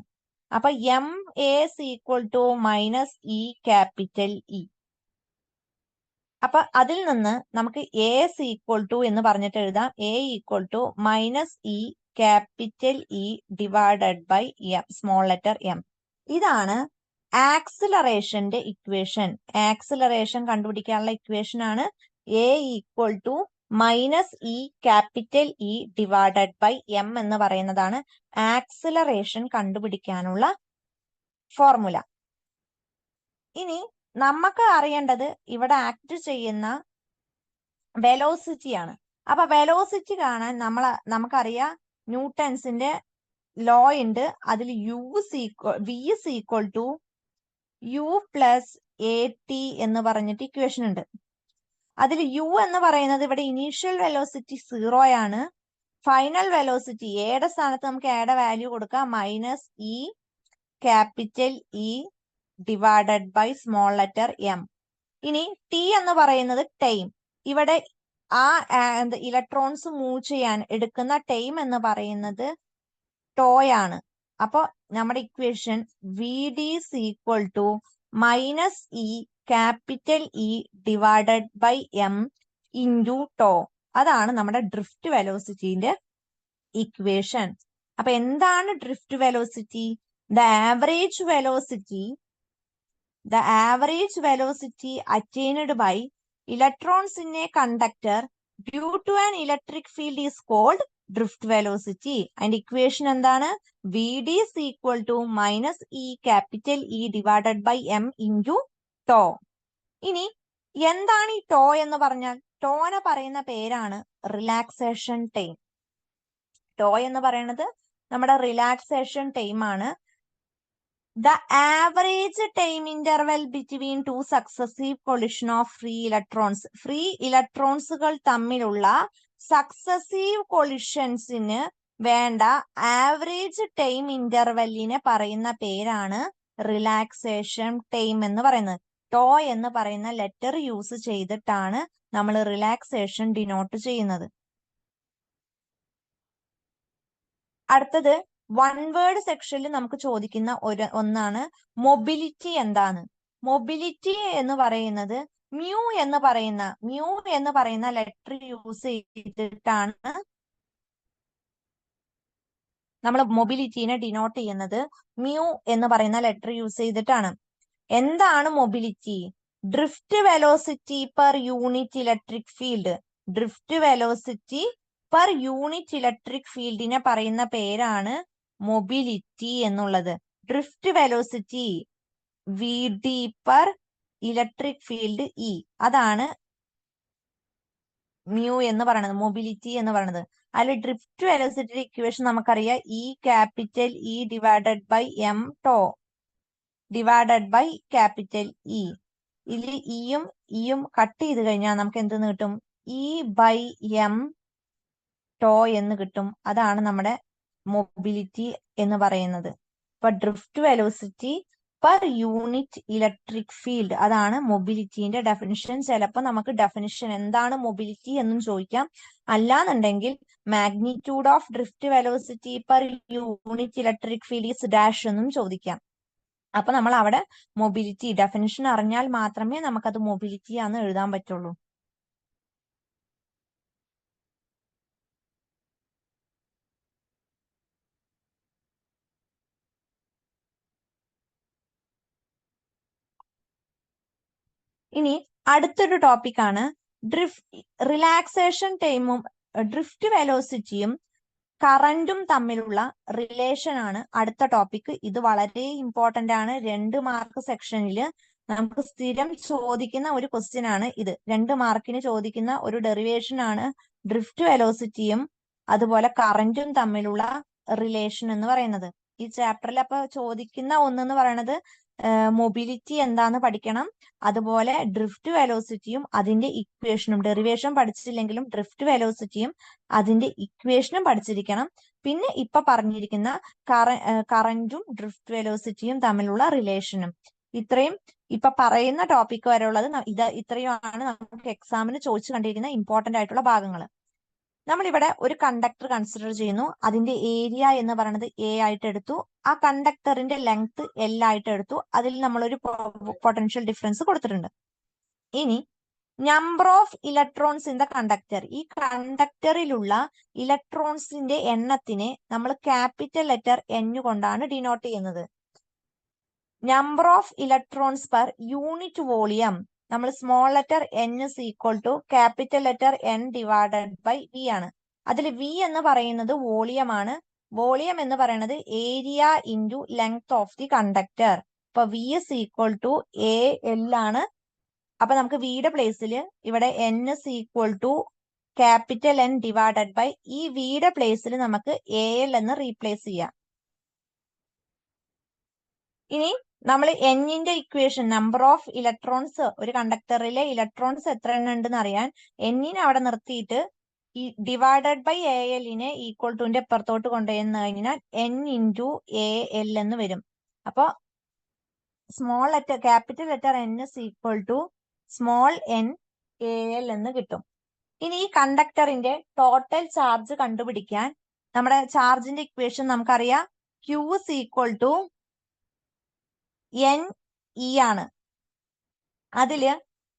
അപ്പൊ m a is equal to minus e capital E. അപ്പൊ അതിൽ നിന്ന് നമുക്ക് എ ഇസ് ഈക്വൽ ടു എന്ന് പറഞ്ഞിട്ട് എഴുതാം. A equal to minus e capital E divided by m, small letter m. ഇതാണ് ആക്സിലറേഷന്റെ ഇക്വേഷൻ. ആക്സിലറേഷൻ കണ്ടുപിടിക്കാനുള്ള ഇക്വേഷൻ ആണ് a equal to minus e capital E divided by m എന്ന് പറയുന്നതാണ് ആക്സിലറേഷൻ കണ്ടുപിടിക്കാനുള്ള ഫോർമുല. ഇനി നമുക്ക് അറിയേണ്ടത് ഇവിടെ ആക്ട് ചെയ്യുന്ന വെലോസിറ്റി ആണ്. അപ്പൊ വെലോസിറ്റി കാണാൻ നമുക്കറിയാം ന്യൂട്ടൺസിന്റെ ലോ ഉണ്ട്. അതിൽ v is equal to u plus a t എന്ന് പറഞ്ഞിട്ട് ഇക്വേഷൻ ഉണ്ട്. അതിൽ യു എന്ന് പറയുന്നത് ഇവിടെ ഇനീഷ്യൽ വെലോസിറ്റി 0 ആണ്. ഫൈനൽ വെലോസിറ്റി എയുടെ സ്ഥാനത്ത് നമുക്ക് എയുടെ വാല്യൂ കൊടുക്കാം, minus e capital E divided by small letter m. ഇനി ടി എന്ന് പറയുന്നത് ടൈം. ഇവിടെ ആ ഇലക്ട്രോൺസ് മൂവ് ചെയ്യാൻ എടുക്കുന്ന ടൈം എന്ന് പറയുന്നത് ടോയാണ്. അപ്പൊ നമ്മുടെ equation v d is equal to minus e capital E divided by m into tau. അതാണ് നമ്മുടെ ഡ്രിഫ്റ്റ് വെലോസിറ്റിന്റെ ഇക്വേഷൻ. അപ്പൊ എന്താണ് drift velocity? The average velocity attained by electrons in a conductor due to an electric field is called drift velocity. അതിന്റെ ഇക്വേഷൻ എന്താണ്? V d is equal to minus e capital E divided by m into tau. ഇനി എന്താണ് ഈ ടോ എന്ന് പറഞ്ഞാൽ? ടോനെ പറയുന്ന പേരാണ് റിലാക്സേഷൻ ടൈം. ടോ എന്ന് പറയുന്നത് നമ്മുടെ റിലാക്സേഷൻ ടൈം ആണ്. The average time interval between two successive collision of free electrons. Free ഇലക്ട്രോൺസുകൾ തമ്മിലുള്ള സക്സസീവ് കൊളിഷൻസിന് വേണ്ട ആവറേജ് ടൈം ഇന്റർവെല്ലിനെ പറയുന്ന പേരാണ് റിലാക്സേഷൻ ടൈം എന്ന് പറയുന്നത്. ടോ എന്ന് പറയുന്ന ലെറ്റർ യൂസ് ചെയ്തിട്ടാണ് നമ്മൾ റിലാക്സേഷൻ ഡിനോട്ട് ചെയ്യുന്നത്. അടുത്തത് വൺ വേർഡ് സെക്ഷനിൽ നമുക്ക് ചോദിക്കുന്ന ഒന്നാണ് മൊബിലിറ്റി എന്താണ്? മൊബിലിറ്റി എന്ന് പറയുന്നത് മ്യൂ എന്ന് പറയുന്ന ലെറ്റർ യൂസ് ചെയ്തിട്ടാണ് നമ്മൾ മൊബിലിറ്റിനെ ഡിനോട്ട് ചെയ്യുന്നത്. മ്യൂ എന്ന് പറയുന്ന ലെറ്റർ യൂസ് ചെയ്തിട്ടാണ്. എന്താണ് mobility? Drift velocity per unit electric field. Drift velocity per unit electric ഫീൽഡിനെ പറയുന്ന പേരാണ് മൊബിലിറ്റി എന്നുള്ളത്. Drift velocity v d per electric field E, അതാണ് മ്യൂ എന്ന് പറയുന്നത്, മൊബിലിറ്റി എന്ന് പറയുന്നത്. അതിൽ ഡ്രിഫ്റ്റ് വെലോസിറ്റി ഇക്വേഷൻ നമുക്കറിയാം, e capital E divided by m tau divided by capital E. ഇതിൽ ഇയും കട്ട് ചെയ്ത് കഴിഞ്ഞാൽ നമുക്ക് എന്ത് കിട്ടും? ഇ ബൈ എം ടോ എന്ന് കിട്ടും. അതാണ് നമ്മുടെ മൊബിലിറ്റി എന്ന് പറയുന്നത്. അപ്പൊ drift velocity per unit electric field, അതാണ് മൊബിലിറ്റിന്റെ ഡെഫിനിഷൻ. ചിലപ്പോൾ നമുക്ക് ഡെഫിനിഷൻ എന്താണ് മൊബിലിറ്റി എന്നും ചോദിക്കാം. അല്ലാന്നുണ്ടെങ്കിൽ magnitude of drift velocity per unit electric field is dash എന്നും ചോദിക്കാം. അപ്പൊ നമ്മൾ അവിടെ മൊബിലിറ്റി ഡെഫിനിഷൻ അറിഞ്ഞാൽ മാത്രമേ നമുക്കത് മൊബിലിറ്റി ആണെന്ന് എഴുതാൻ പറ്റുള്ളൂ. ഇനി അടുത്തൊരു ടോപ്പിക്കാണ് റിലാക്സേഷൻ ടൈമും ഡ്രിഫ്റ്റ് വെലോസിറ്റിയും കറന്റും തമ്മിലുള്ള റിലേഷൻ ആണ് അടുത്ത ടോപ്പിക്. ഇത് വളരെ ഇമ്പോർട്ടന്റ് ആണ്. 2 മാർക്ക് സെക്ഷനിൽ നമുക്ക് സ്ഥിരം ചോദിക്കുന്ന ഒരു ക്വസ്റ്റ്യൻ ആണ് ഇത്. 2 മാർക്കിന് ചോദിക്കുന്ന ഒരു ഡെറിവേഷൻ ആണ് ഡ്രിഫ്റ്റ് വെലോസിറ്റിയും അതുപോലെ കറന്റും തമ്മിലുള്ള റിലേഷൻ എന്ന് പറയുന്നത്. ഈ ചാപ്റ്ററിൽ അപ്പൊ ചോദിക്കുന്ന ഒന്നെന്ന് പറയുന്നത് മൊബിലിറ്റി എന്താന്ന് പഠിക്കണം. അതുപോലെ ഡ്രിഫ്റ്റ് വെലോസിറ്റിയും അതിന്റെ ഇക്വേഷനും, ഡെറിവേഷൻ പഠിച്ചില്ലെങ്കിലും ഡ്രിഫ്റ്റ് വെലോസിറ്റിയും അതിന്റെ ഇക്വേഷനും പഠിച്ചിരിക്കണം. പിന്നെ ഇപ്പൊ പറഞ്ഞിരിക്കുന്ന കറന്റും ഡ്രിഫ്റ്റ് വെലോസിറ്റിയും തമ്മിലുള്ള റിലേഷനും. ഇത്രയും ഇപ്പൊ പറയുന്ന ടോപ്പിക് വരെ ഉള്ളത് ഇത്രയുമാണ് നമുക്ക് എക്സാമിന് ചോദിച്ചു കണ്ടിരിക്കുന്ന ഇമ്പോർട്ടന്റ് ആയിട്ടുള്ള ഭാഗങ്ങൾ. നമ്മളിവിടെ ഒരു കണ്ടക്ടർ കൺസിഡർ ചെയ്യുന്നു. അതിന്റെ ഏരിയ എന്ന് പറയുന്നത് എ ആയിട്ട് എടുത്തു. ആ കണ്ടക്ടറിന്റെ ലെങ്ത് എൽ ആയിട്ട് എടുത്തു. അതിൽ നമ്മളൊരു പൊട്ടൻഷ്യൽ ഡിഫറൻസ് കൊടുത്തിട്ടുണ്ട്. ഇനി number of electrons in the conductor, ഈ കണ്ടക്ടറിലുള്ള ഇലക്ട്രോൺസിന്റെ എണ്ണത്തിനെ നമ്മൾ ക്യാപിറ്റൽ ലെറ്റർ N കൊണ്ടാണ് ഡിനോട്ട് ചെയ്യുന്നത്. Number of electrons per unit volume നമ്മൾ small letter N is equal to capital letter N divided by V ആണ്. അതിൽ V എന്ന് പറയുന്നത് വോളിയം ആണ്. വോളിയം എന്ന് പറയുന്നത് area into length of the conductor. അപ്പൊ V is equal to AL ആണ്. അപ്പൊ നമുക്ക് വിയുടെ പ്ലേസിൽ ഇവിടെ N is equal to capital N divided by ഈ വിയുടെ പ്ലേസിൽ നമുക്ക് AL എന്ന് റീപ്ലേസ് ചെയ്യാം. ഇനി നമ്മൾ എന്നിന്റെ ഇക്വേഷൻ, നമ്പർ ഓഫ് ഇലക്ട്രോൺസ്, ഒരു കണ്ടക്ടറിലെ ഇലക്ട്രോൺസ് എത്ര എണ്ണം ഉണ്ടെന്ന് അറിയാൻ എന്നിനെ അവിടെ നിർത്തിയിട്ട് ഈ ഡിവൈഡഡ് ബൈ ALനെ ഈക്വൽ ടുന്റെ അപ്പുറത്തോട്ട് കൊണ്ടുവന്നു കഴിഞ്ഞാൽ N ഇൻറ്റു AL എന്ന് വരും. അപ്പൊ small letter capital letter N is equal to small n AL എന്ന് കിട്ടും. ഇനി ഈ കണ്ടക്ടറിന്റെ ടോട്ടൽ ചാർജ് കണ്ടുപിടിക്കാൻ നമ്മുടെ ചാർജിന്റെ ഇക്വേഷൻ നമുക്കറിയാം. Q is equal to NE ആണ്. അതില്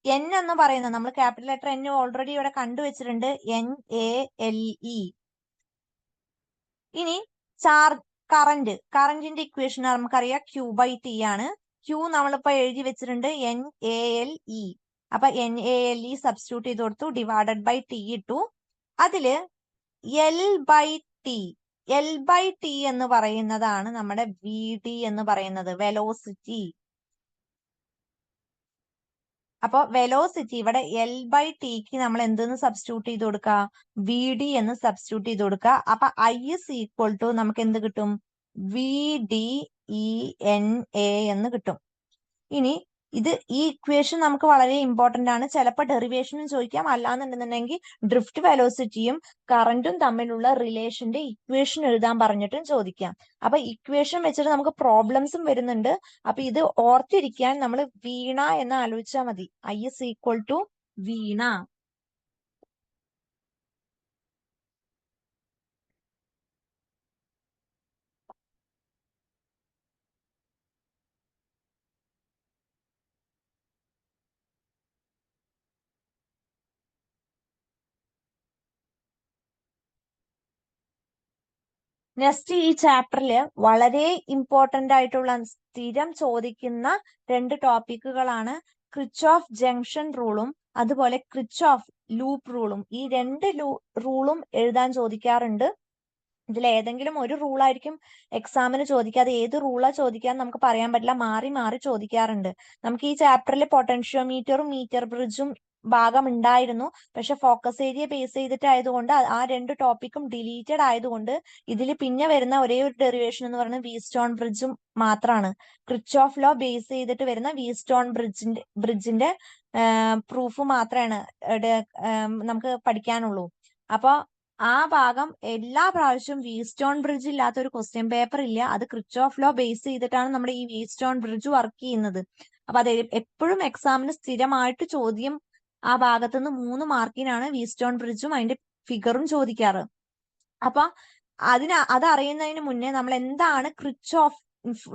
N എന്ന് പറയുന്നത് നമ്മൾ ക്യാപിറ്റൽ ലെറ്റർ N ഓൾറെഡി ഇവിടെ കണ്ടുവച്ചിട്ടുണ്ട്, NaLe. ഇനി കറന്റിന്റെ ഇക്വേഷൻ നമുക്കറിയാം Q/T ആണ്. Q നമ്മളിപ്പോ എഴുതി വെച്ചിട്ടുണ്ട് NaLe. അപ്പൊ NaLe സബ്സ്റ്റിറ്റ്യൂട്ട് ചെയ്ത് കൊടുത്തു, ഡിവൈഡഡ് ബൈ T ഇട്ടു. അതില് L/T എന്ന് പറയുന്നതാണ് നമ്മുടെ VD എന്ന് പറയുന്നത്, വെലോസിറ്റി. അപ്പൊ വെലോസിറ്റി ഇവിടെ L/Tക്ക് നമ്മൾ എന്തെന്ന് സബ്സ്റ്റിറ്റ്യൂട്ട് ചെയ്ത് കൊടുക്കുക, VD എന്ന് സബ്സ്റ്റിറ്റ്യൂട്ട് ചെയ്ത് കൊടുക്കുക. അപ്പൊ I is equal to നമുക്ക് എന്ത് കിട്ടും, VDENA എന്ന് കിട്ടും. ഇനി ഈ ഇക്വേഷൻ നമുക്ക് വളരെ ഇമ്പോർട്ടന്റ് ആണ്. ചിലപ്പോൾ ഡെറിവേഷനും ചോദിക്കാം, അല്ലാന്നുണ്ടെന്നുണ്ടെങ്കിൽ ഡ്രിഫ്റ്റ് വെലോസിറ്റിയും കറന്റും തമ്മിലുള്ള റിലേഷന്റെ ഇക്വേഷൻ എഴുതാൻ പറഞ്ഞിട്ടും ചോദിക്കാം. അപ്പൊ ഇക്വേഷൻ വെച്ചിട്ട് നമുക്ക് പ്രോബ്ലംസും വരുന്നുണ്ട്. അപ്പൊ ഇത് ഓർത്തിരിക്കാൻ നമ്മൾ വീണ എന്ന് ആലോചിച്ചാൽ മതി. I is equal to Veena. Next ഈ ചാപ്റ്ററില് വളരെ ഇമ്പോർട്ടന്റ് ആയിട്ടുള്ള സ്ഥിരം ചോദിക്കുന്ന 2 ടോപ്പിക്കുകളാണ് ക്രിച്ച്ഹോഫ് ജംഗ്ഷൻ റൂളും അതുപോലെ ക്രിച്ച്ഹോഫ് ലൂപ്പ് റൂളും. ഈ 2 റൂളും എഴുതാൻ ചോദിക്കാറുണ്ട്. ഇതിൽ ഏതെങ്കിലും ഒരു റൂളായിരിക്കും എക്സാമിന് ചോദിക്കാതെ, ഏത് റൂളാ ചോദിക്കാന്ന് നമുക്ക് പറയാൻ പറ്റില്ല, മാറി മാറി ചോദിക്കാറുണ്ട്. നമുക്ക് ഈ ചാപ്റ്ററിൽ പൊട്ടൻഷ്യോമീറ്ററും മീറ്റർ ബ്രിഡ്ജും ഭാഗം ഉണ്ടായിരുന്നു. പക്ഷെ ഫോക്കസ് ഏരിയ ബേസ് ചെയ്തിട്ടായതുകൊണ്ട് ആ 2 ടോപ്പിക്കും ഡിലീറ്റഡ് ആയതുകൊണ്ട് ഇതിൽ പിന്നെ വരുന്ന ഒരേ ഒരു ഡെറിവേഷൻ എന്ന് പറയുന്നത് വീറ്റ്സ്റ്റോൺ ബ്രിഡ്ജും മാത്രമാണ്. ക്രിച്ച്ഹോഫ് ലോ ബേസ് ചെയ്തിട്ട് വരുന്ന വീറ്റ്സ്റ്റോൺ ബ്രിഡ്ജിന്റെ പ്രൂഫ് മാത്രമാണ് നമുക്ക് പഠിക്കാനുള്ളൂ. അപ്പൊ ആ ഭാഗം എല്ലാ പ്രാവശ്യവും വീറ്റ്സ്റ്റോൺ ബ്രിഡ്ജ് ഇല്ലാത്ത ഒരു ക്വസ്റ്റ്യൻ പേപ്പർ ഇല്ല. അത് ക്രിച്ച്ഹോഫ് ലോ ബേസ് ചെയ്തിട്ടാണ് നമ്മുടെ ഈ വീറ്റ്സ്റ്റോൺ ബ്രിഡ്ജ് വർക്ക് ചെയ്യുന്നത്. അപ്പൊ അത് എപ്പോഴും എക്സാമിന് സ്ഥിരമായിട്ട് ചോദ്യം ആ ഭാഗത്തുനിന്ന് 3 മാർക്കിനാണ് വീറ്റ്സ്റ്റോൺ ബ്രിഡ്ജും അതിന്റെ ഫിഗറും ചോദിക്കാറ്. അപ്പൊ അതറിയുന്നതിന് മുന്നേ നമ്മൾ എന്താണ് ക്രിച്ച്ഹോഫ്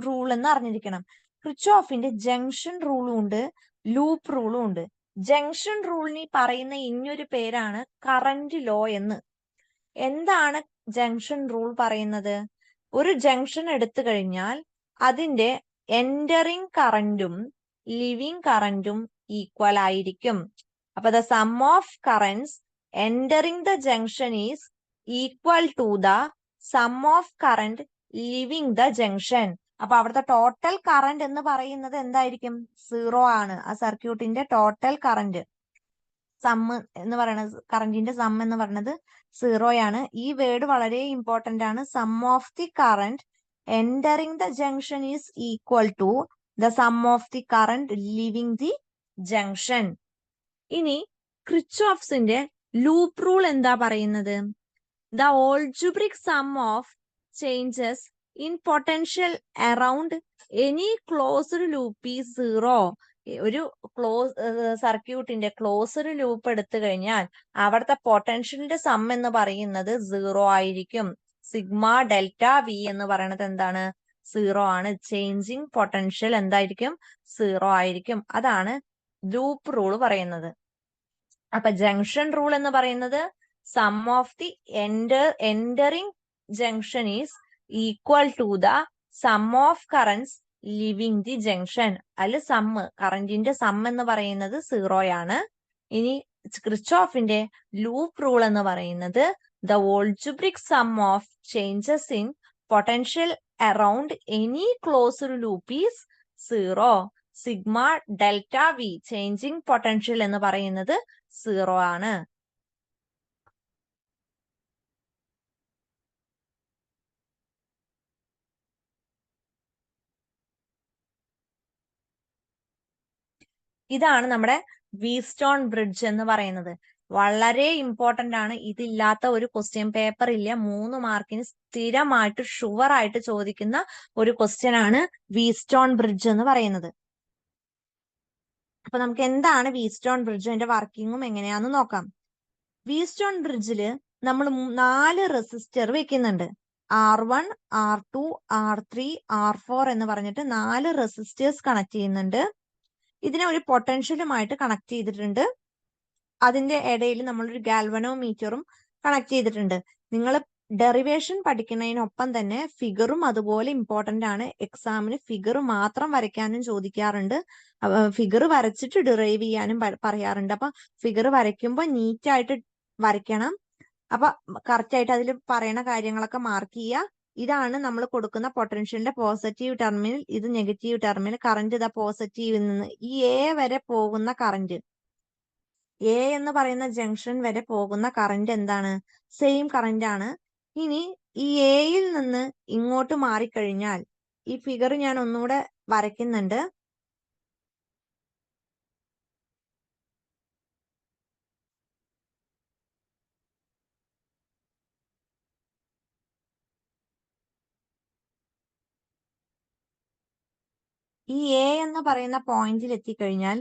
റൂൾ എന്ന് അറിഞ്ഞിരിക്കണം. ക്രിച്ച്ഹോഫിന്റെ ജംഗ്ഷൻ റൂളും ഉണ്ട്, ലൂപ്പ് റൂളും ഉണ്ട്. ജംഗ്ഷൻ റൂളിന് പറയുന്ന ഇനിയൊരു പേരാണ് കറന്റ് ലോ എന്ന്. എന്താണ് ജംഗ്ഷൻ റൂൾ പറയുന്നത്? ഒരു ജംഗ്ഷൻ എടുത്തു കഴിഞ്ഞാൽ അതിന്റെ എൻറ്ററിങ് കറന്റും ലിവിങ് കറന്റും ഈക്വൽ ആയിരിക്കും. അപ്പൊ the sum of currents entering the junction is equal to the sum of current leaving the junction. അപ്പൊ അവിടുത്തെ ടോട്ടൽ കറന്റ് എന്ന് പറയുന്നത് എന്തായിരിക്കും? 0 ആണ്. ആ സർക്യൂട്ടിന്റെ ടോട്ടൽ കറന്റ് സമ്മ് എന്ന് പറയുന്നത്, കറന്റിന്റെ സം എന്ന് പറയുന്നത് 0 ആണ്. ഈ വേർഡ് വളരെ ഇമ്പോർട്ടന്റ് ആണ്. Sum of the current entering the junction is equal to the sum of the current leaving the junction. ഇനി ക്രിച്ചോഫ്സിന്റെ ലൂപ്പ് റൂൾ എന്താ പറയുന്നത്? The algebraic sum of changes in potential around any closed loop is 0. ഒരു സർക്യൂട്ടിന്റെ ക്ലോസ്ഡ് ലൂപ്പ് എടുത്തു കഴിഞ്ഞാൽ അവിടുത്തെ പൊട്ടൻഷ്യലിന്റെ സം എന്ന് പറയുന്നത് 0 ആയിരിക്കും. സിഗ്മ ഡെൽറ്റ വി എന്ന് പറയുന്നത് എന്താണ്? 0 ആണ്. ചേഞ്ചിങ് പൊട്ടൻഷ്യൽ എന്തായിരിക്കും? 0 ആയിരിക്കും. അതാണ് ലൂപ്പ് റൂൾ പറയുന്നത്. അപ്പൊ ജംഗ്ഷൻ റൂൾ എന്ന് പറയുന്നത് sum of the entering junction is equal to the sum of currents leaving the junction. അതിൽ കറന്റിന്റെ സം എന്ന് പറയുന്നത് 0 ആണ്. ഇനി ക്രിച്ചോഫിന്റെ ലൂപ്പ് റൂൾ എന്ന് പറയുന്നത് the algebraic sum of changes in potential around any closed loop is 0. Sigma delta v changing potential എന്ന് പറയുന്നത് 0 ആണ്. ഇതാണ് നമ്മുടെ വീറ്റ്സ്റ്റോൺ ബ്രിഡ്ജ് എന്ന് പറയുന്നത്. വളരെ ഇമ്പോർട്ടന്റ് ആണ്. ഇതില്ലാത്ത ഒരു ക്വസ്റ്റ്യൻ പേപ്പർ ഇല്ല. 3 മാർക്കിന് സ്ഥിരമായിട്ട് ഷുവർ ആയിട്ട് ചോദിക്കുന്ന ഒരു ക്വസ്റ്റ്യൻ ആണ് വീറ്റ്സ്റ്റോൺ ബ്രിഡ്ജ് എന്ന് പറയുന്നത്. അപ്പൊ നമുക്ക് എന്താണ് വീറ്റ്സ്റ്റോൺ ബ്രിഡ്ജ്, അതിന്റെ വർക്കിങ്ങും എങ്ങനെയാന്ന് നോക്കാം. വീറ്റ്സ്റ്റോൺ ബ്രിഡ്ജില് നമ്മൾ 4 റെസിസ്റ്റർ വെക്കുന്നുണ്ട്. R1, R2, R3, R4 എന്ന് പറഞ്ഞിട്ട് 4 റെസിസ്റ്റേഴ്സ് കണക്ട് ചെയ്യുന്നുണ്ട്. ഇതിനെ ഒരു പൊട്ടൻഷ്യലുമായിട്ട് കണക്ട് ചെയ്തിട്ടുണ്ട്. അതിന്റെ ഇടയിൽ നമ്മളൊരു ഗാൽവനോമീറ്ററും കണക്ട് ചെയ്തിട്ടുണ്ട്. നിങ്ങൾ ഡെറിവേഷൻ പഠിക്കുന്നതിനൊപ്പം തന്നെ ഫിഗറും അതുപോലെ ഇമ്പോർട്ടന്റ് ആണ്. എക്സാമിന് ഫിഗർ മാത്രം വരയ്ക്കാനും ചോദിക്കാറുണ്ട്. ഫിഗർ വരച്ചിട്ട് ഡിറൈവ് ചെയ്യാനും പറയാറുണ്ട്. അപ്പൊ ഫിഗർ വരയ്ക്കുമ്പോൾ നീറ്റായിട്ട് വരയ്ക്കണം. അപ്പൊ കറക്റ്റ് ആയിട്ട് അതിൽ പറയുന്ന കാര്യങ്ങളൊക്കെ മാർക്ക് ചെയ്യുക. ഇതാണ് നമ്മൾ കൊടുക്കുന്ന പൊട്ടൻഷ്യലിന്റെ പോസിറ്റീവ് ടെർമിനൽ, ഇത് നെഗറ്റീവ് ടെർമിനൽ. കറന്റ് ഇതാ പോസിറ്റീവിൽ നിന്ന് ഈ എ വരെ പോകുന്ന കറന്റ്, എ എന്ന് പറയുന്ന ജംഗ്ഷൻ വരെ പോകുന്ന കറന്റ് എന്താണ്? സെയിം കറന്റ് ആണ്. ഇനി ഈ എയിൽ നിന്ന് ഇങ്ങോട്ട് മാറിക്കഴിഞ്ഞാൽ, ഈ ഫിഗർ ഞാൻ ഒന്നുകൂടെ വരയ്ക്കുന്നുണ്ട്. ഈ എ എന്ന് പറയുന്ന പോയിന്റിൽ എത്തിക്കഴിഞ്ഞാൽ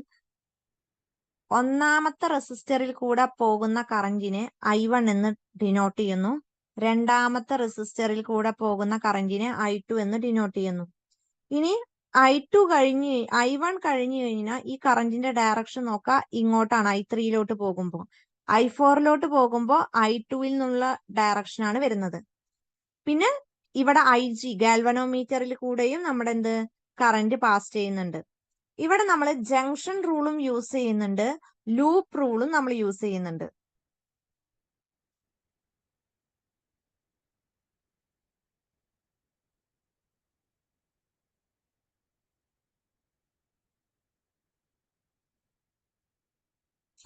ഒന്നാമത്തെ റെസിസ്റ്ററിൽ കൂടെ പോകുന്ന കറന്റിനെ I1 എന്ന് ഡിനോട്ട് ചെയ്യുന്നു. രണ്ടാമത്തെ റെസിസ്റ്ററിൽ കൂടെ പോകുന്ന കറന്റിനെ I2 എന്ന് ഡിനോട്ട് ചെയ്യുന്നു. ഇനി I1 കഴിഞ്ഞു കഴിഞ്ഞാൽ ഈ കറന്റിന്റെ ഡയറക്ഷൻ നോക്കാം, ഇങ്ങോട്ടാണ്. I3 പോകുമ്പോൾ, I4 പോകുമ്പോൾ I2 നിന്നുള്ള ഡയറക്ഷൻ ആണ് വരുന്നത്. പിന്നെ ഇവിടെ IG ഗാൽവനോമീറ്ററിൽ കൂടെയും നമ്മുടെ കറന്റ് പാസ് ചെയ്യുന്നുണ്ട്. ഇവിടെ നമ്മൾ ജംഗ്ഷൻ റൂളും യൂസ് ചെയ്യുന്നുണ്ട്, ലൂപ്പ് റൂളും നമ്മൾ യൂസ് ചെയ്യുന്നുണ്ട്.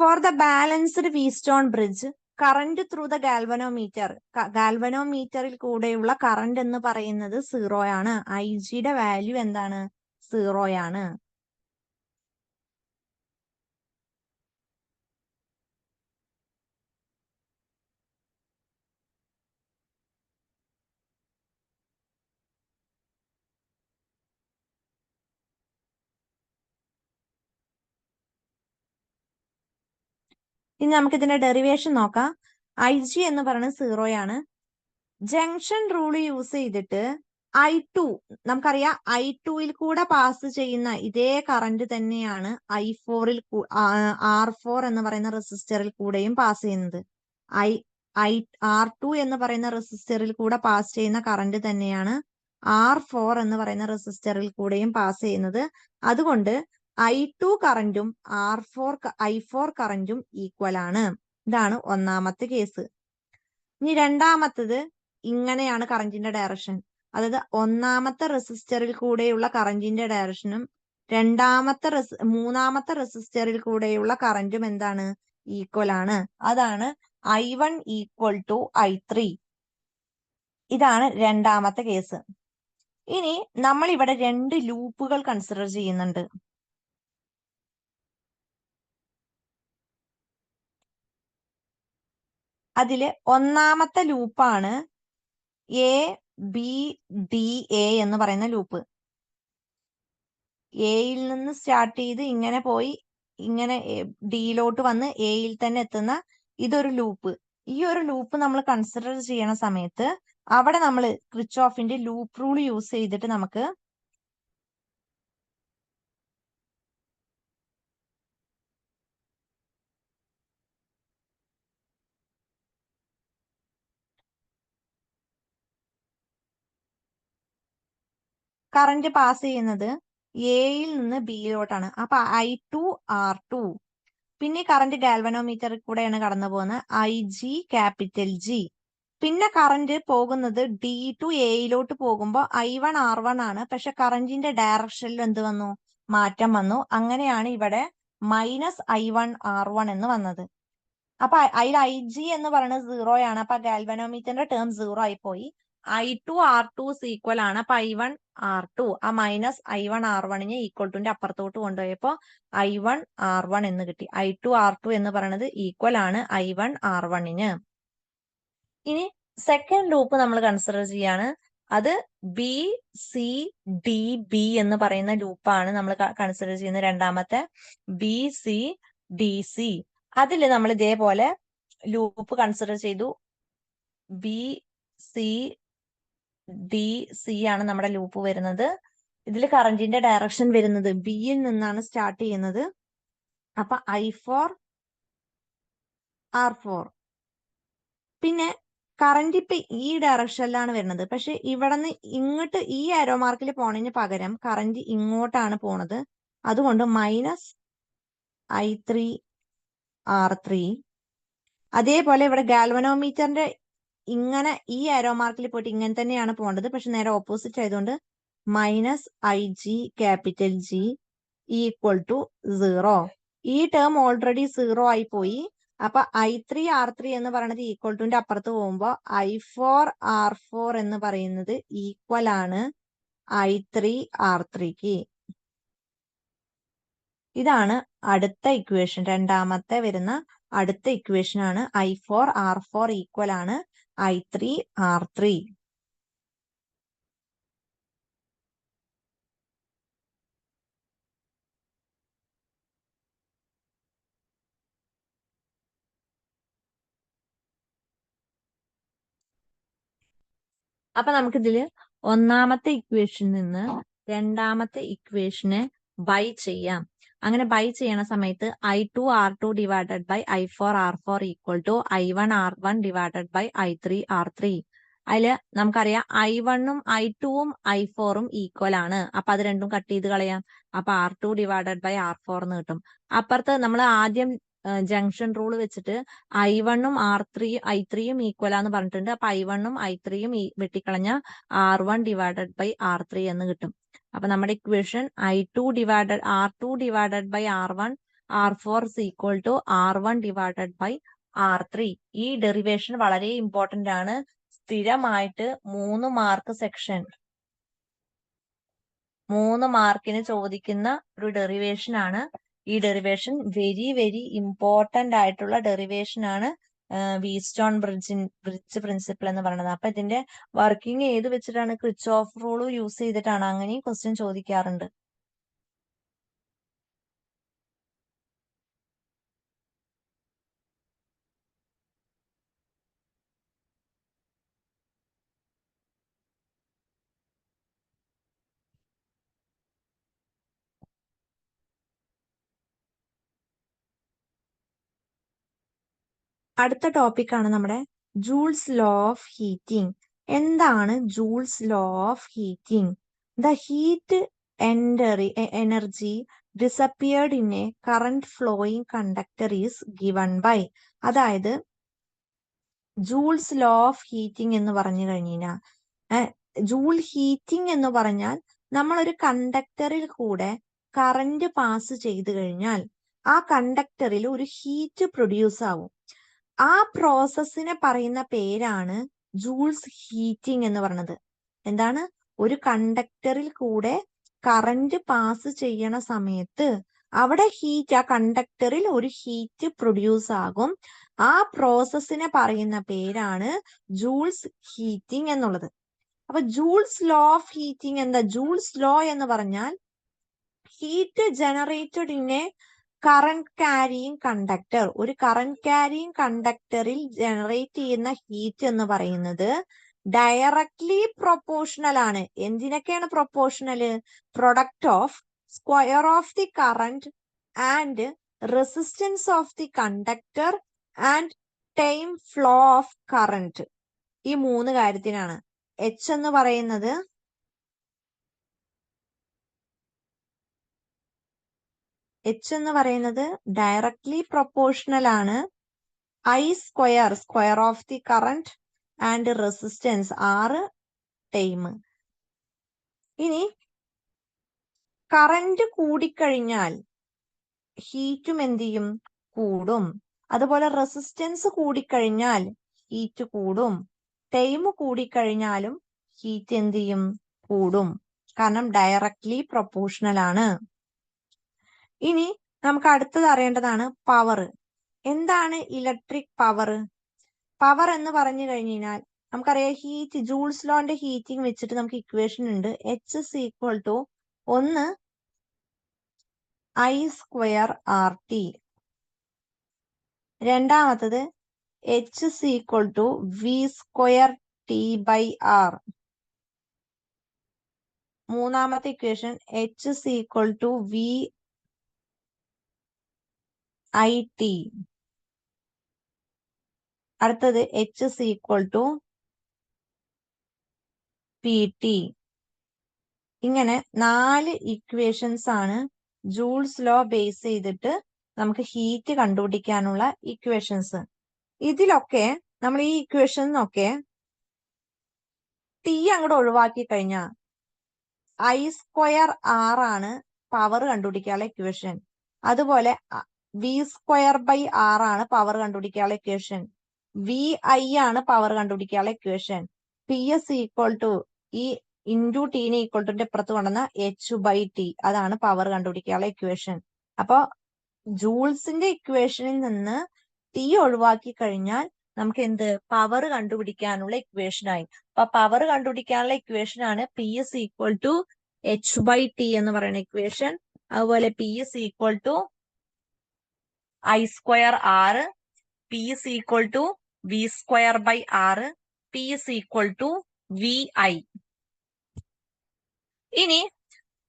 For the balanced Wheatstone bridge current through the ഗാൽവനോമീറ്ററിൽ കൂടെയുള്ള കറന്റ് എന്ന് പറയുന്നത് 0 ആണ്. IG വാല്യൂ എന്താണ്? 0 ആണ്. ഇനി നമുക്ക് ഇതിന്റെ ഡെറിവേഷൻ നോക്കാം. IG എന്ന് പറയുന്നത് 0 ആണ്. ജംഗ്ഷൻ റൂൾ യൂസ് ചെയ്തിട്ട് I2, നമുക്കറിയാം I2 കൂടെ പാസ് ചെയ്യുന്ന ഇതേ കറന്റ് തന്നെയാണ് R4 എന്ന് പറയുന്ന റെസിസ്റ്ററിൽ കൂടെയും പാസ് ചെയ്യുന്നത്. R2 എന്ന് പറയുന്ന റെസിസ്റ്ററിൽ കൂടെ പാസ് ചെയ്യുന്ന കറന്റ് തന്നെയാണ് R4 എന്ന് പറയുന്ന റെസിസ്റ്ററിൽ കൂടെയും പാസ് ചെയ്യുന്നത്. അതുകൊണ്ട് I2 കറന്റും I4 കറന്റും ഈക്വൽ ആണ്. ഇതാണ് ഒന്നാമത്തെ കേസ്. ഇനി രണ്ടാമത്തത്, ഇങ്ങനെയാണ് കറന്റിന്റെ ഡയറക്ഷൻ. അതായത് ഒന്നാമത്തെ റെസിസ്റ്ററിൽ കൂടെയുള്ള കറന്റിന്റെ ഡയറക്ഷനും മൂന്നാമത്തെ റെസിസ്റ്ററിൽ കൂടെയുള്ള കറന്റും എന്താണ്? ഈക്വൽ ആണ്. അതാണ് I1 ഈക്വൽ ടു I3. ഇതാണ് രണ്ടാമത്തെ കേസ്. ഇനി നമ്മൾ ഇവിടെ 2 ലൂപ്പുകൾ കൺസിഡർ ചെയ്യുന്നുണ്ട്. അതില് ഒന്നാമത്തെ ലൂപ്പാണ് ABDA എന്ന് പറയുന്ന ലൂപ്പ്. എയിൽ നിന്ന് സ്റ്റാർട്ട് ചെയ്ത് ഇങ്ങനെ പോയി ഇങ്ങനെ ഡിയിലോട്ട് വന്ന് എയിൽ തന്നെ എത്തുന്ന ഇതൊരു ലൂപ്പ്. ഈ ഒരു ലൂപ്പ് നമ്മൾ കൺസിഡർ ചെയ്യണ സമയത്ത് അവിടെ നമ്മൾ ക്രിച്ചോഫിന്റെ ലൂപ്പ് റൂൾ യൂസ് ചെയ്തിട്ട് നമുക്ക് കറന്റ് പാസ് ചെയ്യുന്നത് എയിൽ നിന്ന് ബിയിലോട്ടാണ്. അപ്പൊ I2 R2. പിന്നെ കറന്റ് ഗാൽവനോമീറ്ററിൽ കൂടെയാണ് കടന്നു പോകുന്നത് IG ക്യാപിറ്റൽ G. പിന്നെ കറന്റ് പോകുന്നത് ഡി ടു എയിലോട്ട് പോകുമ്പോൾ I1 R1 ആണ്. പക്ഷെ കറന്റിന്റെ ഡയറക്ഷനിൽ എന്ത് വന്നു? മാറ്റം വന്നു. അങ്ങനെയാണ് ഇവിടെ -I1 R1 എന്ന് വന്നത്. അപ്പൊ അതിൽ IG എന്ന് പറയുന്നത് 0 ആണ്. അപ്പൊ ഗാൽവനോമീറ്ററിന്റെ ടേം 0 ആയി പോയി. I2 R2 ഈക്വൽ ആണ്. അപ്പൊ I1 R2 ആ -I1 R1നെ ഈക്വൽ ടുന്റെ അപ്പുറത്തോട്ട് കൊണ്ടുപോയപ്പോ I1 R1 എന്ന് കിട്ടി. I2 R2 എന്ന് പറയുന്നത് ഈക്വൽ ആണ് I1 R1ന്. ഇനി സെക്കൻഡ് ലൂപ്പ് നമ്മൾ കൺസിഡർ ചെയ്യാണ്. അത് BCDB എന്ന് പറയുന്ന ലൂപ്പാണ് നമ്മൾ കൺസിഡർ ചെയ്യുന്ന രണ്ടാമത്തെ BCDC. അതിൽ നമ്മൾ ഇതേപോലെ ലൂപ്പ് കൺസിഡർ ചെയ്തു. BCDC ആണ് നമ്മുടെ ലൂപ്പ് വരുന്നത്. ഇതിൽ കറന്റിന്റെ ഡയറക്ഷൻ വരുന്നത് ബിയിൽ നിന്നാണ് സ്റ്റാർട്ട് ചെയ്യുന്നത്. അപ്പൊ I4 R4. പിന്നെ കറന്റ് ഇപ്പൊ ഈ ഡയറക്ഷനിലാണ് വരുന്നത്. പക്ഷെ ഇവിടെ നിന്ന് ഇങ്ങോട്ട് ഈ ആരോ മാർക്കിൽ പോണതിന് പകരം കറന്റ് ഇങ്ങോട്ടാണ് പോണത്. അതുകൊണ്ട് -I3 R3. അതേപോലെ ഇവിടെ ഗാൽവനോമീറ്ററിന്റെ ഇങ്ങനെ ഈ ആരോ മാർക്കിൽ പോയിട്ട് ഇങ്ങനെ തന്നെയാണ് പോകേണ്ടത്. പക്ഷെ നേരെ ഓപ്പോസിറ്റ് ആയതുകൊണ്ട് -IG capital G equal to 0. ഈ ടേം ഓൾറെഡി 0 ആയി പോയി. അപ്പൊ I3 R3 എന്ന് പറയുന്നത് ഈക്വൽ ടുന്റെ അപ്പുറത്ത് പോകുമ്പോ I4 R4 എന്ന് പറയുന്നത് ഈക്വൽ ആണ് I3 R3ക്ക്. ഇതാണ് അടുത്ത ഇക്വേഷൻ. രണ്ടാമത്തെ വരുന്ന അടുത്ത ഇക്വേഷൻ ആണ് I4 R4 ഈക്വൽ ആണ് I3 R3. അപ്പൊ നമുക്കിതില് ഒന്നാമത്തെ ഇക്വേഷനിൽ നിന്ന് രണ്ടാമത്തെ ഇക്വേഷനെ ബൈ ചെയ്യാം. അങ്ങനെ ബൈ ചെയ്യണ സമയത്ത് I2 R2 divided by I4 R4 equal to I1 R1 divided by I3 R3. അതില് നമുക്കറിയാം I1ഉം I2ഉം I4ഉം ഈക്വൽ ആണ്. അപ്പൊ അത് രണ്ടും കട്ട് ചെയ്ത് കളയാം. അപ്പൊ R2 ഡിവൈഡഡ് ബൈ R4 എന്ന് കിട്ടും. അപ്പുറത്ത് നമ്മൾ ആദ്യം ജംഗ്ഷൻ റൂൾ വെച്ചിട്ട് I1ഉം I3യും ഈക്വൽ ആന്ന് പറഞ്ഞിട്ടുണ്ട്. അപ്പൊ I1ഉം I3യും വെട്ടിക്കളഞ്ഞ R1 ഡിവൈഡഡ് ബൈ R3 എന്ന് കിട്ടും. അപ്പൊ നമ്മുടെ equation R2 divided by R1 R4 equal to R1 divided by R3. ഈ ഡെറിവേഷൻ വളരെ ഇമ്പോർട്ടന്റ് ആണ്. സ്ഥിരമായിട്ട് 3 മാർക്ക് സെക്ഷൻ 3 മാർക്കിന് ചോദിക്കുന്ന ഒരു ഡെറിവേഷൻ ആണ്. ഈ ഡെറിവേഷൻ വെരി വെരി ഇമ്പോർട്ടന്റ് ആയിട്ടുള്ള ഡെറിവേഷൻ ആണ്. വീറ്റ്സ്റ്റോൺ ബ്രിഡ്ജ് പ്രിൻസിപ്പിൾ എന്ന് പറയുന്നത്. അപ്പൊ ഇതിന്റെ വർക്കിംഗ് ഏത് വെച്ചിട്ടാണ്? ക്രിച്ചോഫ് റൂൾ യൂസ് ചെയ്തിട്ടാണ്. അങ്ങനെയും ക്വസ്റ്റ്യൻ ചോദിക്കാറുണ്ട്. അടുത്ത ടോപ്പിക് ആണ് നമ്മുടെ ജൂൾസ് ലോ ഓഫ് ഹീറ്റിംഗ്. എന്താണ് Joule's law of heating? The heat energy disappeared in a current flowing conductor is given by. അതായത് ജൂൾസ് ലോ ഓഫ് ഹീറ്റിംഗ് എന്ന് പറഞ്ഞു കഴിഞ്ഞാൽ ജൂൾ ഹീറ്റിംഗ് എന്ന് പറഞ്ഞാൽ നമ്മൾ ഒരു കണ്ടക്ടറിൽ കൂടെ കറന്റ് പാസ് ചെയ്തു കഴിഞ്ഞാൽ ആ കണ്ടക്ടറിൽ ഒരു ഹീറ്റ് പ്രൊഡ്യൂസ് ആവും. ആ പ്രോസസ്സിനെ പറയുന്ന പേരാണ് ജൂൾസ് ഹീറ്റിംഗ് എന്ന് പറയുന്നത്. എന്താണ്? ഒരു കണ്ടക്ടറിൽ കൂടെ കറന്റ് പാസ് ചെയ്യണ സമയത്ത് അവിടെ ഹീറ്റ്, ആ കണ്ടക്ടറിൽ ഒരു ഹീറ്റ് പ്രൊഡ്യൂസ് ആകും. ആ പ്രോസസ്സിനെ പറയുന്ന പേരാണ് ജൂൾസ് ഹീറ്റിംഗ് എന്നുള്ളത്. അപ്പൊ ജൂൾസ് ലോ ഓഫ് ഹീറ്റിംഗ് എന്താ? ജൂൾസ് ലോ എന്ന് പറഞ്ഞാൽ heat generated in a current carrying conductor. ഒരു കറന്റ് ക്യാരിയിങ് കണ്ടക്ടറിൽ ജനറേറ്റ് ചെയ്യുന്ന ഹീറ്റ് എന്ന് പറയുന്നത് ഡയറക്ട്ലി പ്രൊപ്പോർഷണൽ ആണ്. എന്തിനൊക്കെയാണ് പ്രൊപ്പോർഷണല്? Product of square of the current and resistance of the conductor and time flow of current. ഈ 3 കാര്യത്തിനാണ്. H എന്ന് പറയുന്നത് ഡയറക്ട്ലി പ്രൊപ്പോർഷണൽ ആണ്. Square of the current and resistance 6 time. ഇനി കറന്റ് കൂടിക്കഴിഞ്ഞാൽ ഹീറ്റും എന്ത് ചെയ്യും? കൂടും. അതുപോലെ റെസിസ്റ്റൻസ് കൂടിക്കഴിഞ്ഞാൽ ഹീറ്റ് കൂടും. ടൈം കൂടിക്കഴിഞ്ഞാലും ഹീറ്റ് എന്ത് ചെയ്യും? കൂടും. കാരണം ഡയറക്ട്ലി പ്രൊപ്പോർഷണൽ ആണ്. ഇനി നമുക്ക് അടുത്തത് അറിയേണ്ടതാണ് പവർ. എന്താണ് ഇലക്ട്രിക് പവർ? പവർ എന്ന് പറഞ്ഞു കഴിഞ്ഞാൽ നമുക്കറിയാം, ഹീറ്റ്, ജൂൾസ് ലോന്റെ ഹീറ്റിംഗ് വെച്ചിട്ട് നമുക്ക് ഇക്വേഷൻ ഉണ്ട്. H is equal to 1 I square RT. രണ്ടാമത്തത് H is equal to V square T by R. മൂന്നാമത്തെ equation H is equal to V IT. അടുത്തത് H is equal to PT. ഇങ്ങനെ 4 ഇക്വേഷൻസ് ആണ് ജൂൾസ് ലോ ബേസ് ചെയ്തിട്ട് നമുക്ക് ഹീറ്റ് കണ്ടുപിടിക്കാനുള്ള ഇക്വേഷൻസ്. ഇതിലൊക്കെ നമ്മൾ ഈ ഇക്വേഷനൊക്കെ T അങ്ങോട്ട് ഒഴിവാക്കി കഴിഞ്ഞാൽ I സ്ക്വയർ R ആണ് പവർ കണ്ടുപിടിക്കാനുള്ള ഇക്വേഷൻ. അതുപോലെ V സ്ക്വയർ ബൈ R ആണ് പവർ കണ്ടുപിടിക്കാനുള്ള ഇക്വേഷൻ. VI ആണ് പവർ കണ്ടുപിടിക്കാനുള്ള ഇക്വേഷൻ. PS ഈക്വൽ ടു ഈ ഇൻറ്റു ടീനെ ഈക്വൽ ടുന്റെ അപ്പുറത്ത് കൊണ്ടുവന്ന H/T, അതാണ് പവർ കണ്ടുപിടിക്കാനുള്ള ഇക്വേഷൻ. അപ്പൊ ജൂൾസിന്റെ ഇക്വേഷനിൽ നിന്ന് T ഒഴിവാക്കി കഴിഞ്ഞാൽ നമുക്ക് എന്ത്? പവർ കണ്ടുപിടിക്കാനുള്ള ഇക്വേഷൻ ആയി. അപ്പൊ പവർ കണ്ടുപിടിക്കാനുള്ള ഇക്വേഷൻ ആണ് P is equal to H/T എന്ന് പറയുന്ന ഇക്വേഷൻ. അതുപോലെ P is equal to I square R, P is equal to V square by R, P is equal to VI. ഇനി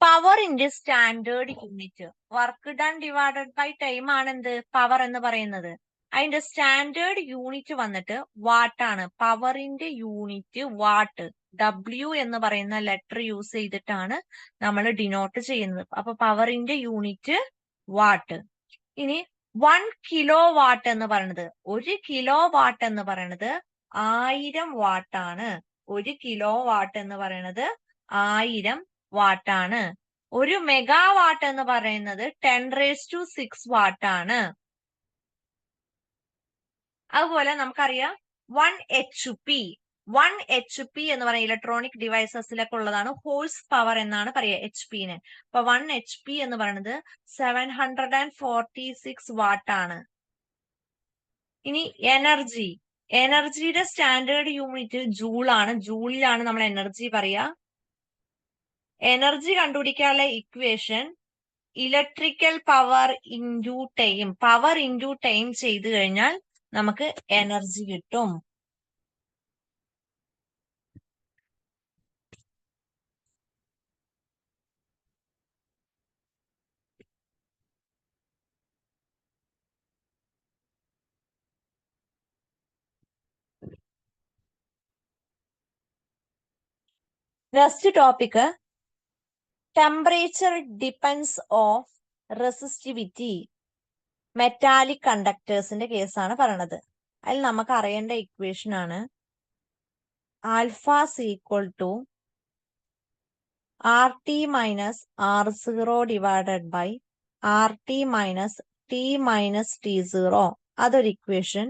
പവറിന്റെ standard unit, work done divided by time ആണ് എന്ത്? പവർ എന്ന് പറയുന്നത്. അതിന്റെ സ്റ്റാൻഡേർഡ് യൂണിറ്റ് വന്നിട്ട് വാട്ട് ആണ്. പവറിന്റെ യൂണിറ്റ് വാട്ട്. W എന്ന് പറയുന്ന ലെറ്റർ യൂസ് ചെയ്തിട്ടാണ് നമ്മൾ ഡിനോട്ട് ചെയ്യുന്നത്. അപ്പൊ പവറിന്റെ യൂണിറ്റ് വാട്ട്. ഇനി 1 കിലോ വാട്ട് എന്ന് പറയുന്നത്, 1 കിലോ വാട്ട് എന്ന് പറയുന്നത് 1000 വാട്ടാണ്. 1 കിലോ വാട്ട് എന്ന് പറയുന്നത് 1000 വാട്ടാണ്. 1 മെഗാവാട്ട് എന്ന് പറയുന്നത് 10⁶ വാട്ടാണ്. അതുപോലെ നമുക്കറിയാം 1 HP. 1 HP എന്ന് പറയുന്ന ഇലക്ട്രോണിക് ഡിവൈസസിലൊക്കെ ഉള്ളതാണ് ഹോഴ്സ് പവർ എന്നാണ് പറയുക HP-ന്. അപ്പൊ 1 HP എന്ന് പറയുന്നത് 746 വാട്ടാണ്. ഇനി എനർജി. എനർജിയുടെ സ്റ്റാൻഡേർഡ് യൂണിറ്റ് ജൂൾ ആണ്. ജൂളിലാണ് നമ്മൾ എനർജി പറയുക. എനർജി കണ്ടുപിടിക്കാനുള്ള equation electrical power into time. Power into time ചെയ്തു കഴിഞ്ഞാൽ നമുക്ക് എനർജി കിട്ടും. Next topic temperature depends of resistivity. Metallic കണ്ടക്ടേഴ്സിന്റെ കേസാണ് പറയണത്. അതിൽ നമുക്ക് അറിയേണ്ട ഇക്വേഷൻ ആണ് alpha equal to RT minus R0 divided by RT minus T minus T0. അതൊരു ഇക്വേഷൻ.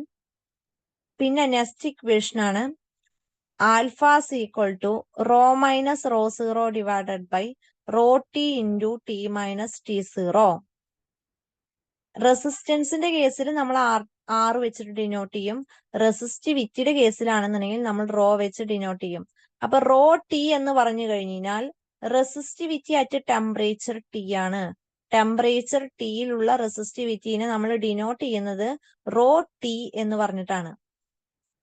പിന്നെ നെക്സ്റ്റ് ഇക്വേഷൻ ആണ് alpha equal to rho minus rho 0 divided by rho t into t minus t 0. റെസിസ്റ്റൻസിന്റെ കേസിൽ നമ്മൾ ആർ വെച്ചിട്ട് ഡിനോട്ട് ചെയ്യും. റെസിസ്റ്റിവിറ്റിയുടെ കേസിലാണെന്നുണ്ടെങ്കിൽ നമ്മൾ റോ വെച്ച് ഡിനോട്ട് ചെയ്യും. അപ്പൊ റോ ടി എന്ന് പറഞ്ഞു കഴിഞ്ഞാൽ റെസിസ്റ്റിവിറ്റി അറ്റ് ടെമ്പറേച്ചർ ടി ആണ്. ടെമ്പറേച്ചർ ടിയിലുള്ള റെസിസ്റ്റിവിറ്റിനെ നമ്മൾ ഡിനോട്ട് ചെയ്യുന്നത് റോ ടി എന്ന് പറഞ്ഞിട്ടാണ്.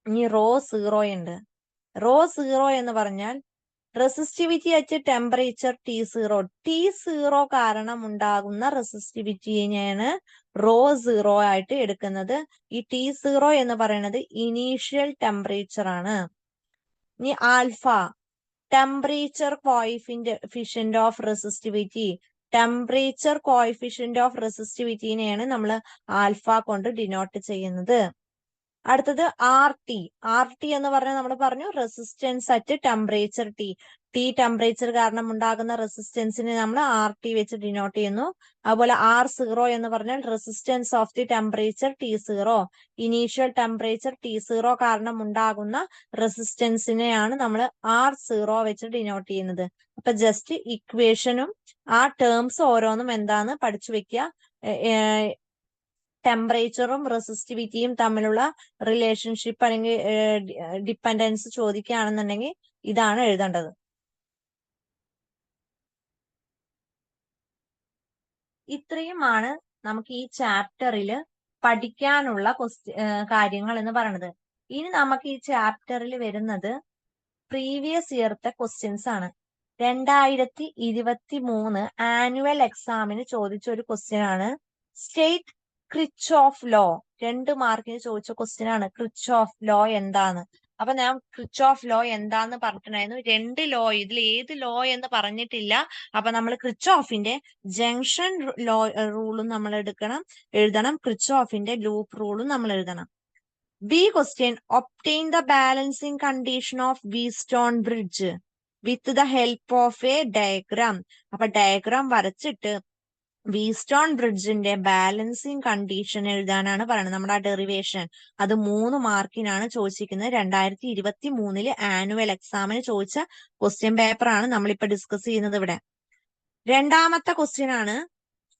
ഇനി റോ 0 ഉണ്ട്. റോ 0 എന്ന് പറഞ്ഞാൽ resistivity at temperature T0. T0 കാരണം ഉണ്ടാകുന്ന റെസിസ്റ്റിവിറ്റിനെയാണ് റോ 0 ആയിട്ട് എടുക്കുന്നത്. ഈ T0 എന്ന് പറയുന്നത് ഇനീഷ്യൽ ടെമ്പറേച്ചർ ആണ്. ഇനി alpha temperature coefficient of resistivity. Temperature coefficient of റെസിസ്റ്റിവിറ്റിനെയാണ് നമ്മൾ ആൽഫ കൊണ്ട് ഡിനോട്ട് ചെയ്യുന്നത്. അടുത്തത് ആർ ടി എന്ന് പറഞ്ഞാൽ നമ്മൾ പറഞ്ഞു resistance at temperature T. Temperature കാരണം ഉണ്ടാകുന്ന റെസിസ്റ്റൻസിനെ നമ്മൾ ആർ ടി വെച്ച് ഡിനോട്ട് ചെയ്യുന്നു. അതുപോലെ R0 എന്ന് പറഞ്ഞാൽ resistance of the temperature T0. Initial temperature T0 കാരണം ഉണ്ടാകുന്ന റെസിസ്റ്റൻസിനെയാണ് നമ്മൾ R0 വെച്ച് ഡിനോട്ട് ചെയ്യുന്നത്. അപ്പൊ ജസ്റ്റ് ഇക്വേഷനും ആ ടേംസ് ഓരോന്നും എന്താന്ന് പഠിച്ചു വെക്കുക. ടെമ്പറേച്ചറും റെസിസ്റ്റിവിറ്റിയും തമ്മിലുള്ള റിലേഷൻഷിപ്പ് അല്ലെങ്കിൽ ഡിപ്പെൻഡൻസ് ചോദിക്കുകയാണെന്നുണ്ടെങ്കിൽ ഇതാണ് എഴുതേണ്ടത്. ഇത്രയുമാണ് നമുക്ക് ഈ ചാപ്റ്ററിൽ പഠിക്കാനുള്ള കാര്യങ്ങൾ എന്ന് പറയുന്നത്. ഇനി നമുക്ക് ഈ ചാപ്റ്ററിൽ വരുന്നത് പ്രീവിയസ് ഇയർത്തെ ക്വസ്റ്റ്യൻസ് ആണ്. 2023 ആനുവൽ എക്സാമിന് ചോദിച്ച ഒരു ക്വസ്റ്റ്യൻ ആണ്. State ക്രിച്ച്ഹോഫ് law. 2 മാർക്കിന് ചോദിച്ച ക്വസ്റ്റ്യൻ ആണ്. ക്രിച്ച്ഹോഫ് ലോ എന്താണ്? അപ്പൊ ഞാൻ ക്രിച്ച്ഹോഫ് ലോ എന്താന്ന് പറഞ്ഞിട്ടുണ്ടായിരുന്നു. 2 ലോ, ഇതിൽ ഏത് ലോ എന്ന് പറഞ്ഞിട്ടില്ല. അപ്പൊ നമ്മൾ ക്രിച്ച്ഹോഫിന്റെ ജംഗ്ഷൻ ലോ റൂളും നമ്മൾ എഴുതണം. ക്രിച്ച്ഹോഫിന്റെ ലൂപ്പ് റൂളും നമ്മൾ എഴുതണം. B question, obtain the balancing condition of Wheatstone bridge with the help of A diagram. അപ്പൊ ഡയഗ്രാം വരച്ചിട്ട് വീറ്റ്സ്റ്റോൺ ബ്രിഡ്ജിന്റെ ബാലൻസിങ് കണ്ടീഷൻ എഴുതാനാണ് പറയുന്നത്. നമ്മുടെ ആ ഡെറിവേഷൻ അത് 3 മാർക്കിനാണ് ചോദിച്ചിരിക്കുന്നത്. 2023 ആനുവൽ എക്സാമിന് ചോദിച്ച ക്വസ്റ്റ്യൻ പേപ്പർ ആണ് നമ്മളിപ്പോ ഡിസ്കസ് ചെയ്യുന്നത് ഇവിടെ. രണ്ടാമത്തെ ക്വസ്റ്റ്യൻ ആണ്,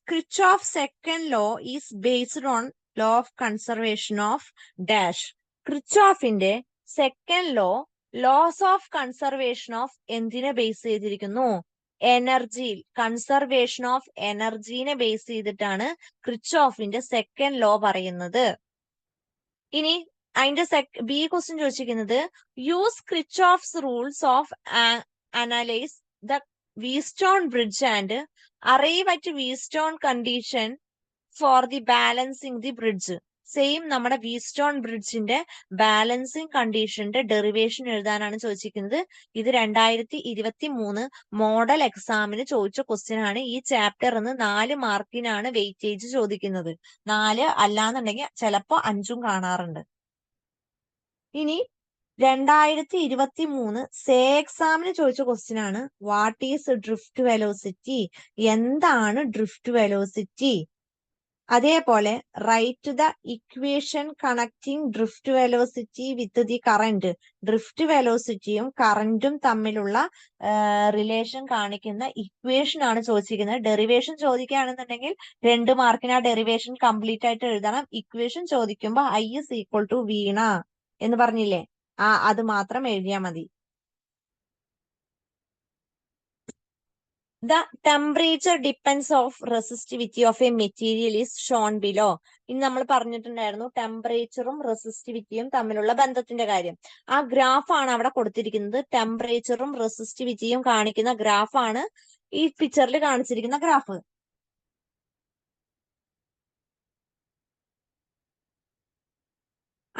Kirchhoff second law is based on law of conservation of dash. ക്രിച്ച്ഹോഫിന്റെ second law laws of conservation of എന്തിനെ ബേസ് ചെയ്തിരിക്കുന്നു? എനർജി. കൺസർവേഷൻ ഓഫ് എനർജീനെ ബേസ് ചെയ്തിട്ടാണ് ക്രിച്ച്ഹോഫിന്റെ സെക്കൻഡ് ലോ പറയുന്നത്. ഇനി അതിന്റെ ബി ക്വസ്റ്റ്യൻ ചോദിച്ചിരിക്കുന്നത്, use Kirchhoff's rules of analyse the Wheatstone bridge and arrive at Wheatstone condition for the balancing the bridge. Same നമ്മുടെ വീറ്റ്സ്റ്റോൺ ബ്രിഡ്ജിന്റെ ബാലൻസിങ് കണ്ടീഷന്റെ ഡെറിവേഷൻ എഴുതാനാണ് ചോദിച്ചിരിക്കുന്നത്. ഇത് 2023 മോഡൽ എക്സാമിന് ചോദിച്ച ക്വസ്റ്റ്യൻ ആണ്. ഈ ചാപ്റ്ററിന് 4 മാർക്കിനാണ് വെയിറ്റേജ് ചോദിക്കുന്നത്. 4 അല്ലാന്നുണ്ടെങ്കിൽ ചിലപ്പോ 5ഉം കാണാറുണ്ട്. ഇനി 2023 സേ എക്സാമിന് ചോദിച്ച ക്വസ്റ്റ്യൻ ആണ്, വാട്ട് ഈസ് ഡ്രിഫ്റ്റ് വെലോസിറ്റി? എന്താണ് ഡ്രിഫ്റ്റ് വെലോസിറ്റി? അതേപോലെ write the equation connecting drift velocity with the current. Drift വെലോസിറ്റിയും കറന്റും തമ്മിലുള്ള റിലേഷൻ കാണിക്കുന്ന ഇക്വേഷൻ ആണ് ചോദിച്ചിരിക്കുന്നത്. ഡെറിവേഷൻ ചോദിക്കുകയാണെന്നുണ്ടെങ്കിൽ 2 മാർക്കിന് ആ ഡെറിവേഷൻ കംപ്ലീറ്റ് ആയിട്ട് എഴുതണം. ഇക്വേഷൻ ചോദിക്കുമ്പോൾ I is equal to വീണ എന്ന് പറഞ്ഞില്ലേ, അത് മാത്രം എഴുതിയാൽ മതി. The temperature depends of resistivity of a material is shown below. ഇനി നമ്മൾ പറഞ്ഞിട്ടുണ്ടായിരുന്നു ടെമ്പറേച്ചറും റെസിസ്റ്റിവിറ്റിയും തമ്മിലുള്ള ബന്ധത്തിന്റെ കാര്യം. ആ ഗ്രാഫ് ആണ് അവിടെ കൊടുത്തിരിക്കുന്നത്. ടെമ്പറേച്ചറും റെസിസ്റ്റിവിറ്റിയും കാണിക്കുന്ന ഗ്രാഫ് ആണ് ഈ പിക്ചറിൽ കാണിച്ചിരിക്കുന്ന ഗ്രാഫ്.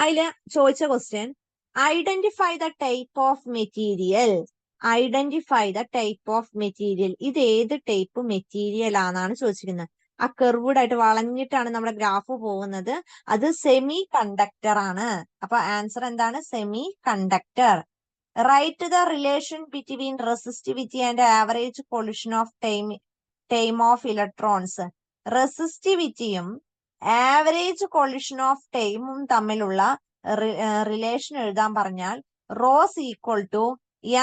അതില് ചോദിച്ച question, identify the type of material. Identify the type of material. ഇത് ഏത് ടൈപ്പ് മെറ്റീരിയൽ ആണെന്നാണ് ചോദിച്ചിരിക്കുന്നത്. ആ കർവ്ഡ് ആയിട്ട് വളഞ്ഞിട്ടാണ് നമ്മുടെ ഗ്രാഫ് പോകുന്നത്. അത് സെമി കണ്ടക്ടർ ആണ്. അപ്പൊ ആൻസർ എന്താണ്? Semi conductor. Write the relation between resistivity and average collision of time of electrons. റെസിസ്റ്റിവിറ്റിയും ആവറേജ് കൊളിഷൻ ഓഫ് ടൈമും തമ്മിലുള്ള റിലേഷൻ എഴുതാൻ പറഞ്ഞാൽ rho's equal to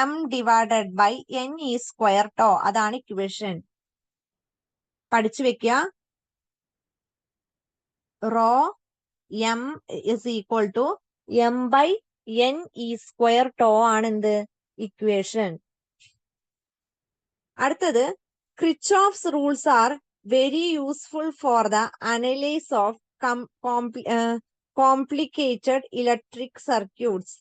m divided by n e square tau. അതാണ് ഇക്വേഷൻ. പഠിച്ചു വെക്കുക. Rho m is equal to m by n e square tau ആണ് എന്ത് ഇക്വേഷൻ. അടുത്തത് Kirchhoff's rules are very useful for the analyse of complicated electric circuits.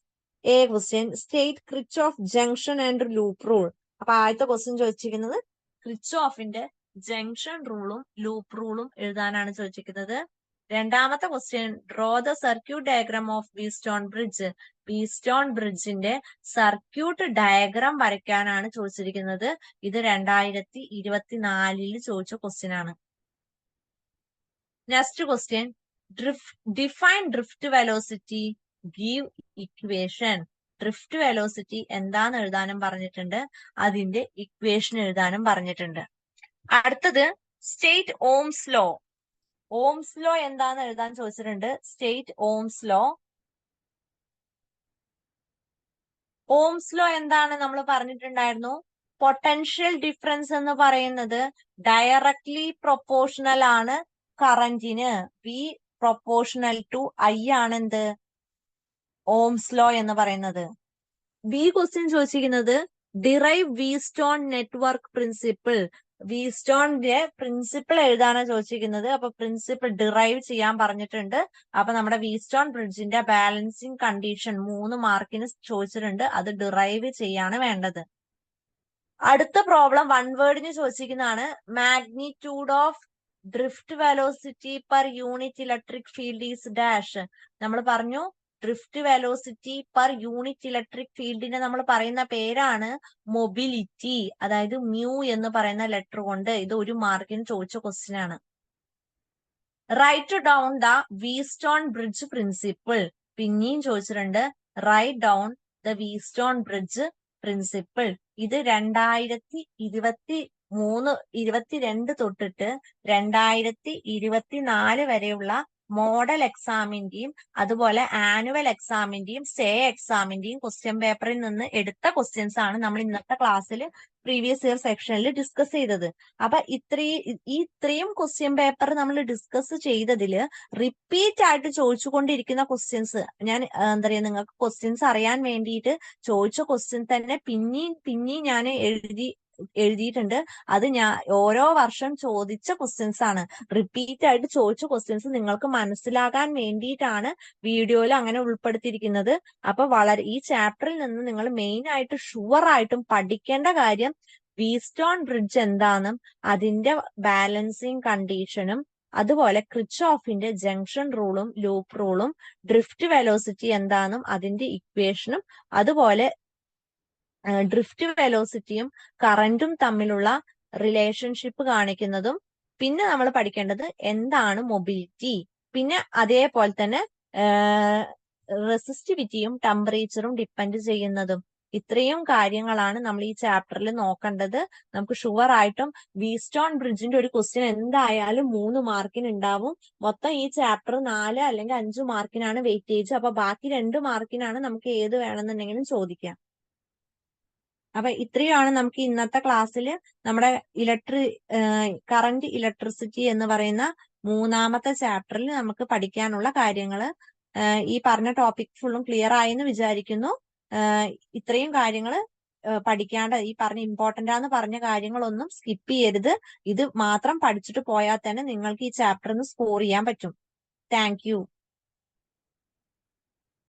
A question state Kirchhoff junction and loop rule. അപ്പൊ ആദ്യത്തെ ക്വസ്റ്റ്യൻ ചോദിച്ചിരിക്കുന്നത് ക്രിച്ചോഫിന്റെ ജംഗ്ഷൻ റൂളും ലൂപ്പ് റൂളും എഴുതാനാണ് ചോദിച്ചിരിക്കുന്നത്. രണ്ടാമത്തെ question draw the circuit diagram of Wheatstone bridge. Wheatstone ബ്രിഡ്ജിന്റെ സർക്യൂട്ട് ഡയഗ്രാം വരയ്ക്കാനാണ് ചോദിച്ചിരിക്കുന്നത്. ഇത് 2024 ചോദിച്ച ക്വസ്റ്റ്യൻ ആണ്. Next question define drift velocity, give equation. Drift velocity എന്താന്ന് എഴുതാനും പറഞ്ഞിട്ടുണ്ട്, അതിന്റെ ഇക്വേഷൻ എഴുതാനും പറഞ്ഞിട്ടുണ്ട്. അടുത്തത് state Ohm's law. Ohm's law എന്താന്ന് എഴുതാൻ ചോദിച്ചിട്ടുണ്ട്. State Ohm's law. Ohm's law എന്താണ് നമ്മൾ പറഞ്ഞിട്ടുണ്ടായിരുന്നു. പൊട്ടൻഷ്യൽ ഡിഫറൻസ് എന്ന് പറയുന്നത് ഡയറക്ട്ലി പ്രൊപ്പോർഷണൽ ആണ് കറന്റിന്. വി പ്രൊപ്പോർഷണൽ ടു ഐ ആണ് എന്ത് ഓംസ് ലോ എന്ന് പറയുന്നത്. ബി ക്വസ്റ്റ്യൻ ചോദിച്ചിരിക്കുന്നത് ഡിറൈവ് വീറ്റ്സ്റ്റോൺ നെറ്റ്വർക്ക് പ്രിൻസിപ്പിൾ. വീറ്റ്സ്റ്റോണിന്റെ പ്രിൻസിപ്പിൾ എഴുതാനാണ് ചോദിച്ചിരിക്കുന്നത്. അപ്പൊ പ്രിൻസിപ്പിൾ ഡിറൈവ് ചെയ്യാൻ പറഞ്ഞിട്ടുണ്ട്. അപ്പൊ നമ്മുടെ വീറ്റ്സ്റ്റോൺ ബ്രിഡ്ജിന്റെ ബാലൻസിങ് കണ്ടീഷൻ 3 മാർക്കിന് ചോദിച്ചിട്ടുണ്ട്. അത് ഡിറൈവ് ചെയ്യാണ് വേണ്ടത്. അടുത്ത പ്രോബ്ലം 1 വേർഡിന് ചോദിച്ചിരിക്കുന്നതാണ്. Magnitude of drift velocity per unit electric field is dash. നമ്മൾ പറഞ്ഞു drift velocity per unit electric ഫീൽഡിനെ നമ്മൾ പറയുന്ന പേരാണ് മൊബിലിറ്റി. അതായത് മ്യൂ എന്ന് പറയുന്ന ലെറ്റർ കൊണ്ട്. ഇത് 1 മാർക്കിന് ചോദിച്ച ക്വസ്റ്റ്യൻ ആണ്. Write down the Wheatstone bridge principle. പിന്നെയും ചോദിച്ചിട്ടുണ്ട് write down the Wheatstone bridge principle. ഇത് 2022 തൊട്ടിട്ട് 2024 വരെയുള്ള മോഡൽ എക്സാമിന്റെയും അതുപോലെ ആനുവൽ എക്സാമിന്റെയും സ്റ്റേ എക്സാമിന്റെയും ക്വസ്റ്റ്യൻ പേപ്പറിൽ നിന്ന് എടുത്ത ക്വസ്റ്റ്യൻസ് ആണ് നമ്മൾ ഇന്നത്തെ ക്ലാസ്സിൽ പ്രീവിയസ് ഇയർ സെക്ഷനിൽ ഡിസ്കസ് ചെയ്തത്. അപ്പൊ ഇത്രയും ക്വസ്റ്റ്യൻ പേപ്പർ നമ്മൾ ഡിസ്കസ് ചെയ്തതില് റിപ്പീറ്റ് ആയിട്ട് ചോദിച്ചുകൊണ്ടിരിക്കുന്ന ക്വസ്റ്റ്യൻസ്, ഞാൻ എന്താ പറയാ, നിങ്ങൾക്ക് ക്വസ്റ്റ്യൻസ് അറിയാൻ വേണ്ടിയിട്ട് ചോദിച്ച ക്വസ്റ്റ്യൻ തന്നെ പിന്നെയും ഞാൻ എഴുതിയിട്ടുണ്ട്. അത് ഞാൻ ഓരോ വർഷം ചോദിച്ച ക്വസ്റ്റ്യൻസ് ആണ്. റിപ്പീറ്റ് ആയിട്ട് ചോദിച്ച ക്വസ്റ്റ്യൻസ് നിങ്ങൾക്ക് മനസ്സിലാകാൻ വേണ്ടിയിട്ടാണ് വീഡിയോയിൽ അങ്ങനെ ഉൾപ്പെടുത്തിയിരിക്കുന്നത്. അപ്പൊ ഈ ചാപ്റ്ററിൽ നിന്ന് നിങ്ങൾ മെയിൻ ആയിട്ട് ഷുവർ ആയിട്ടും പഠിക്കേണ്ട കാര്യം വീറ്റ്സ്റ്റോൺ ബ്രിഡ്ജ് എന്താണെന്നും അതിന്റെ ബാലൻസിങ് കണ്ടീഷനും അതുപോലെ ക്രിച്ചോഫിന്റെ ജംഗ്ഷൻ റൂളും ലൂപ്പ് റൂളും ഡ്രിഫ്റ്റ് വെലോസിറ്റി എന്താണെന്നും അതിന്റെ ഇക്വേഷനും അതുപോലെ ഡ്രിഫ്റ്റ് വെലോസിറ്റിയും കറന്റും തമ്മിലുള്ള റിലേഷൻഷിപ്പ് കാണിക്കുന്നതും. പിന്നെ നമ്മൾ പഠിക്കേണ്ടത് എന്താണ് മൊബിലിറ്റി. പിന്നെ അതേപോലെ തന്നെ റെസിസ്റ്റിവിറ്റിയും ടെമ്പറേച്ചറും ഡിപ്പെൻഡ് ചെയ്യുന്നതും. ഇത്രയും കാര്യങ്ങളാണ് നമ്മൾ ഈ ചാപ്റ്ററിൽ നോക്കേണ്ടത്. നമുക്ക് ഷുവർ ആയിട്ടും വീറ്റ്സ്റ്റോൺ ബ്രിഡ്ജിന്റെ ഒരു ക്വസ്റ്റ്യൻ എന്തായാലും 3 മാർക്കിന് ഉണ്ടാവും. മൊത്തം ഈ ചാപ്റ്റർ 4 അല്ലെങ്കിൽ 5 മാർക്കിനാണ് വെയിറ്റേജ്. അപ്പൊ ബാക്കി 2 മാർക്കിനാണ് നമുക്ക് ഏത് വേണമെന്നുണ്ടെങ്കിലും ചോദിക്കാം. അപ്പൊ ഇത്രയാണ് നമുക്ക് ഇന്നത്തെ ക്ലാസ്സിൽ നമ്മുടെ കറന്റ് ഇലക്ട്രിസിറ്റി എന്ന് പറയുന്ന 3ാമത്തെ ചാപ്റ്ററിൽ നമുക്ക് പഠിക്കാനുള്ള കാര്യങ്ങൾ. ഈ പറഞ്ഞ ടോപ്പിക് ഫുള്ളും ക്ലിയർ ആയെന്ന് വിചാരിക്കുന്നു. ഇത്രയും കാര്യങ്ങൾ പഠിക്കാണ്ട് ഈ പറഞ്ഞ ഇമ്പോർട്ടന്റ് ആണെന്ന് പറഞ്ഞ കാര്യങ്ങളൊന്നും സ്കിപ്പ് ചെയ്യരുത്. ഇത് മാത്രം പഠിച്ചിട്ട് പോയാൽ തന്നെ നിങ്ങൾക്ക് ഈ ചാപ്റ്ററിന് സ്കോർ ചെയ്യാൻ പറ്റും. Thank you.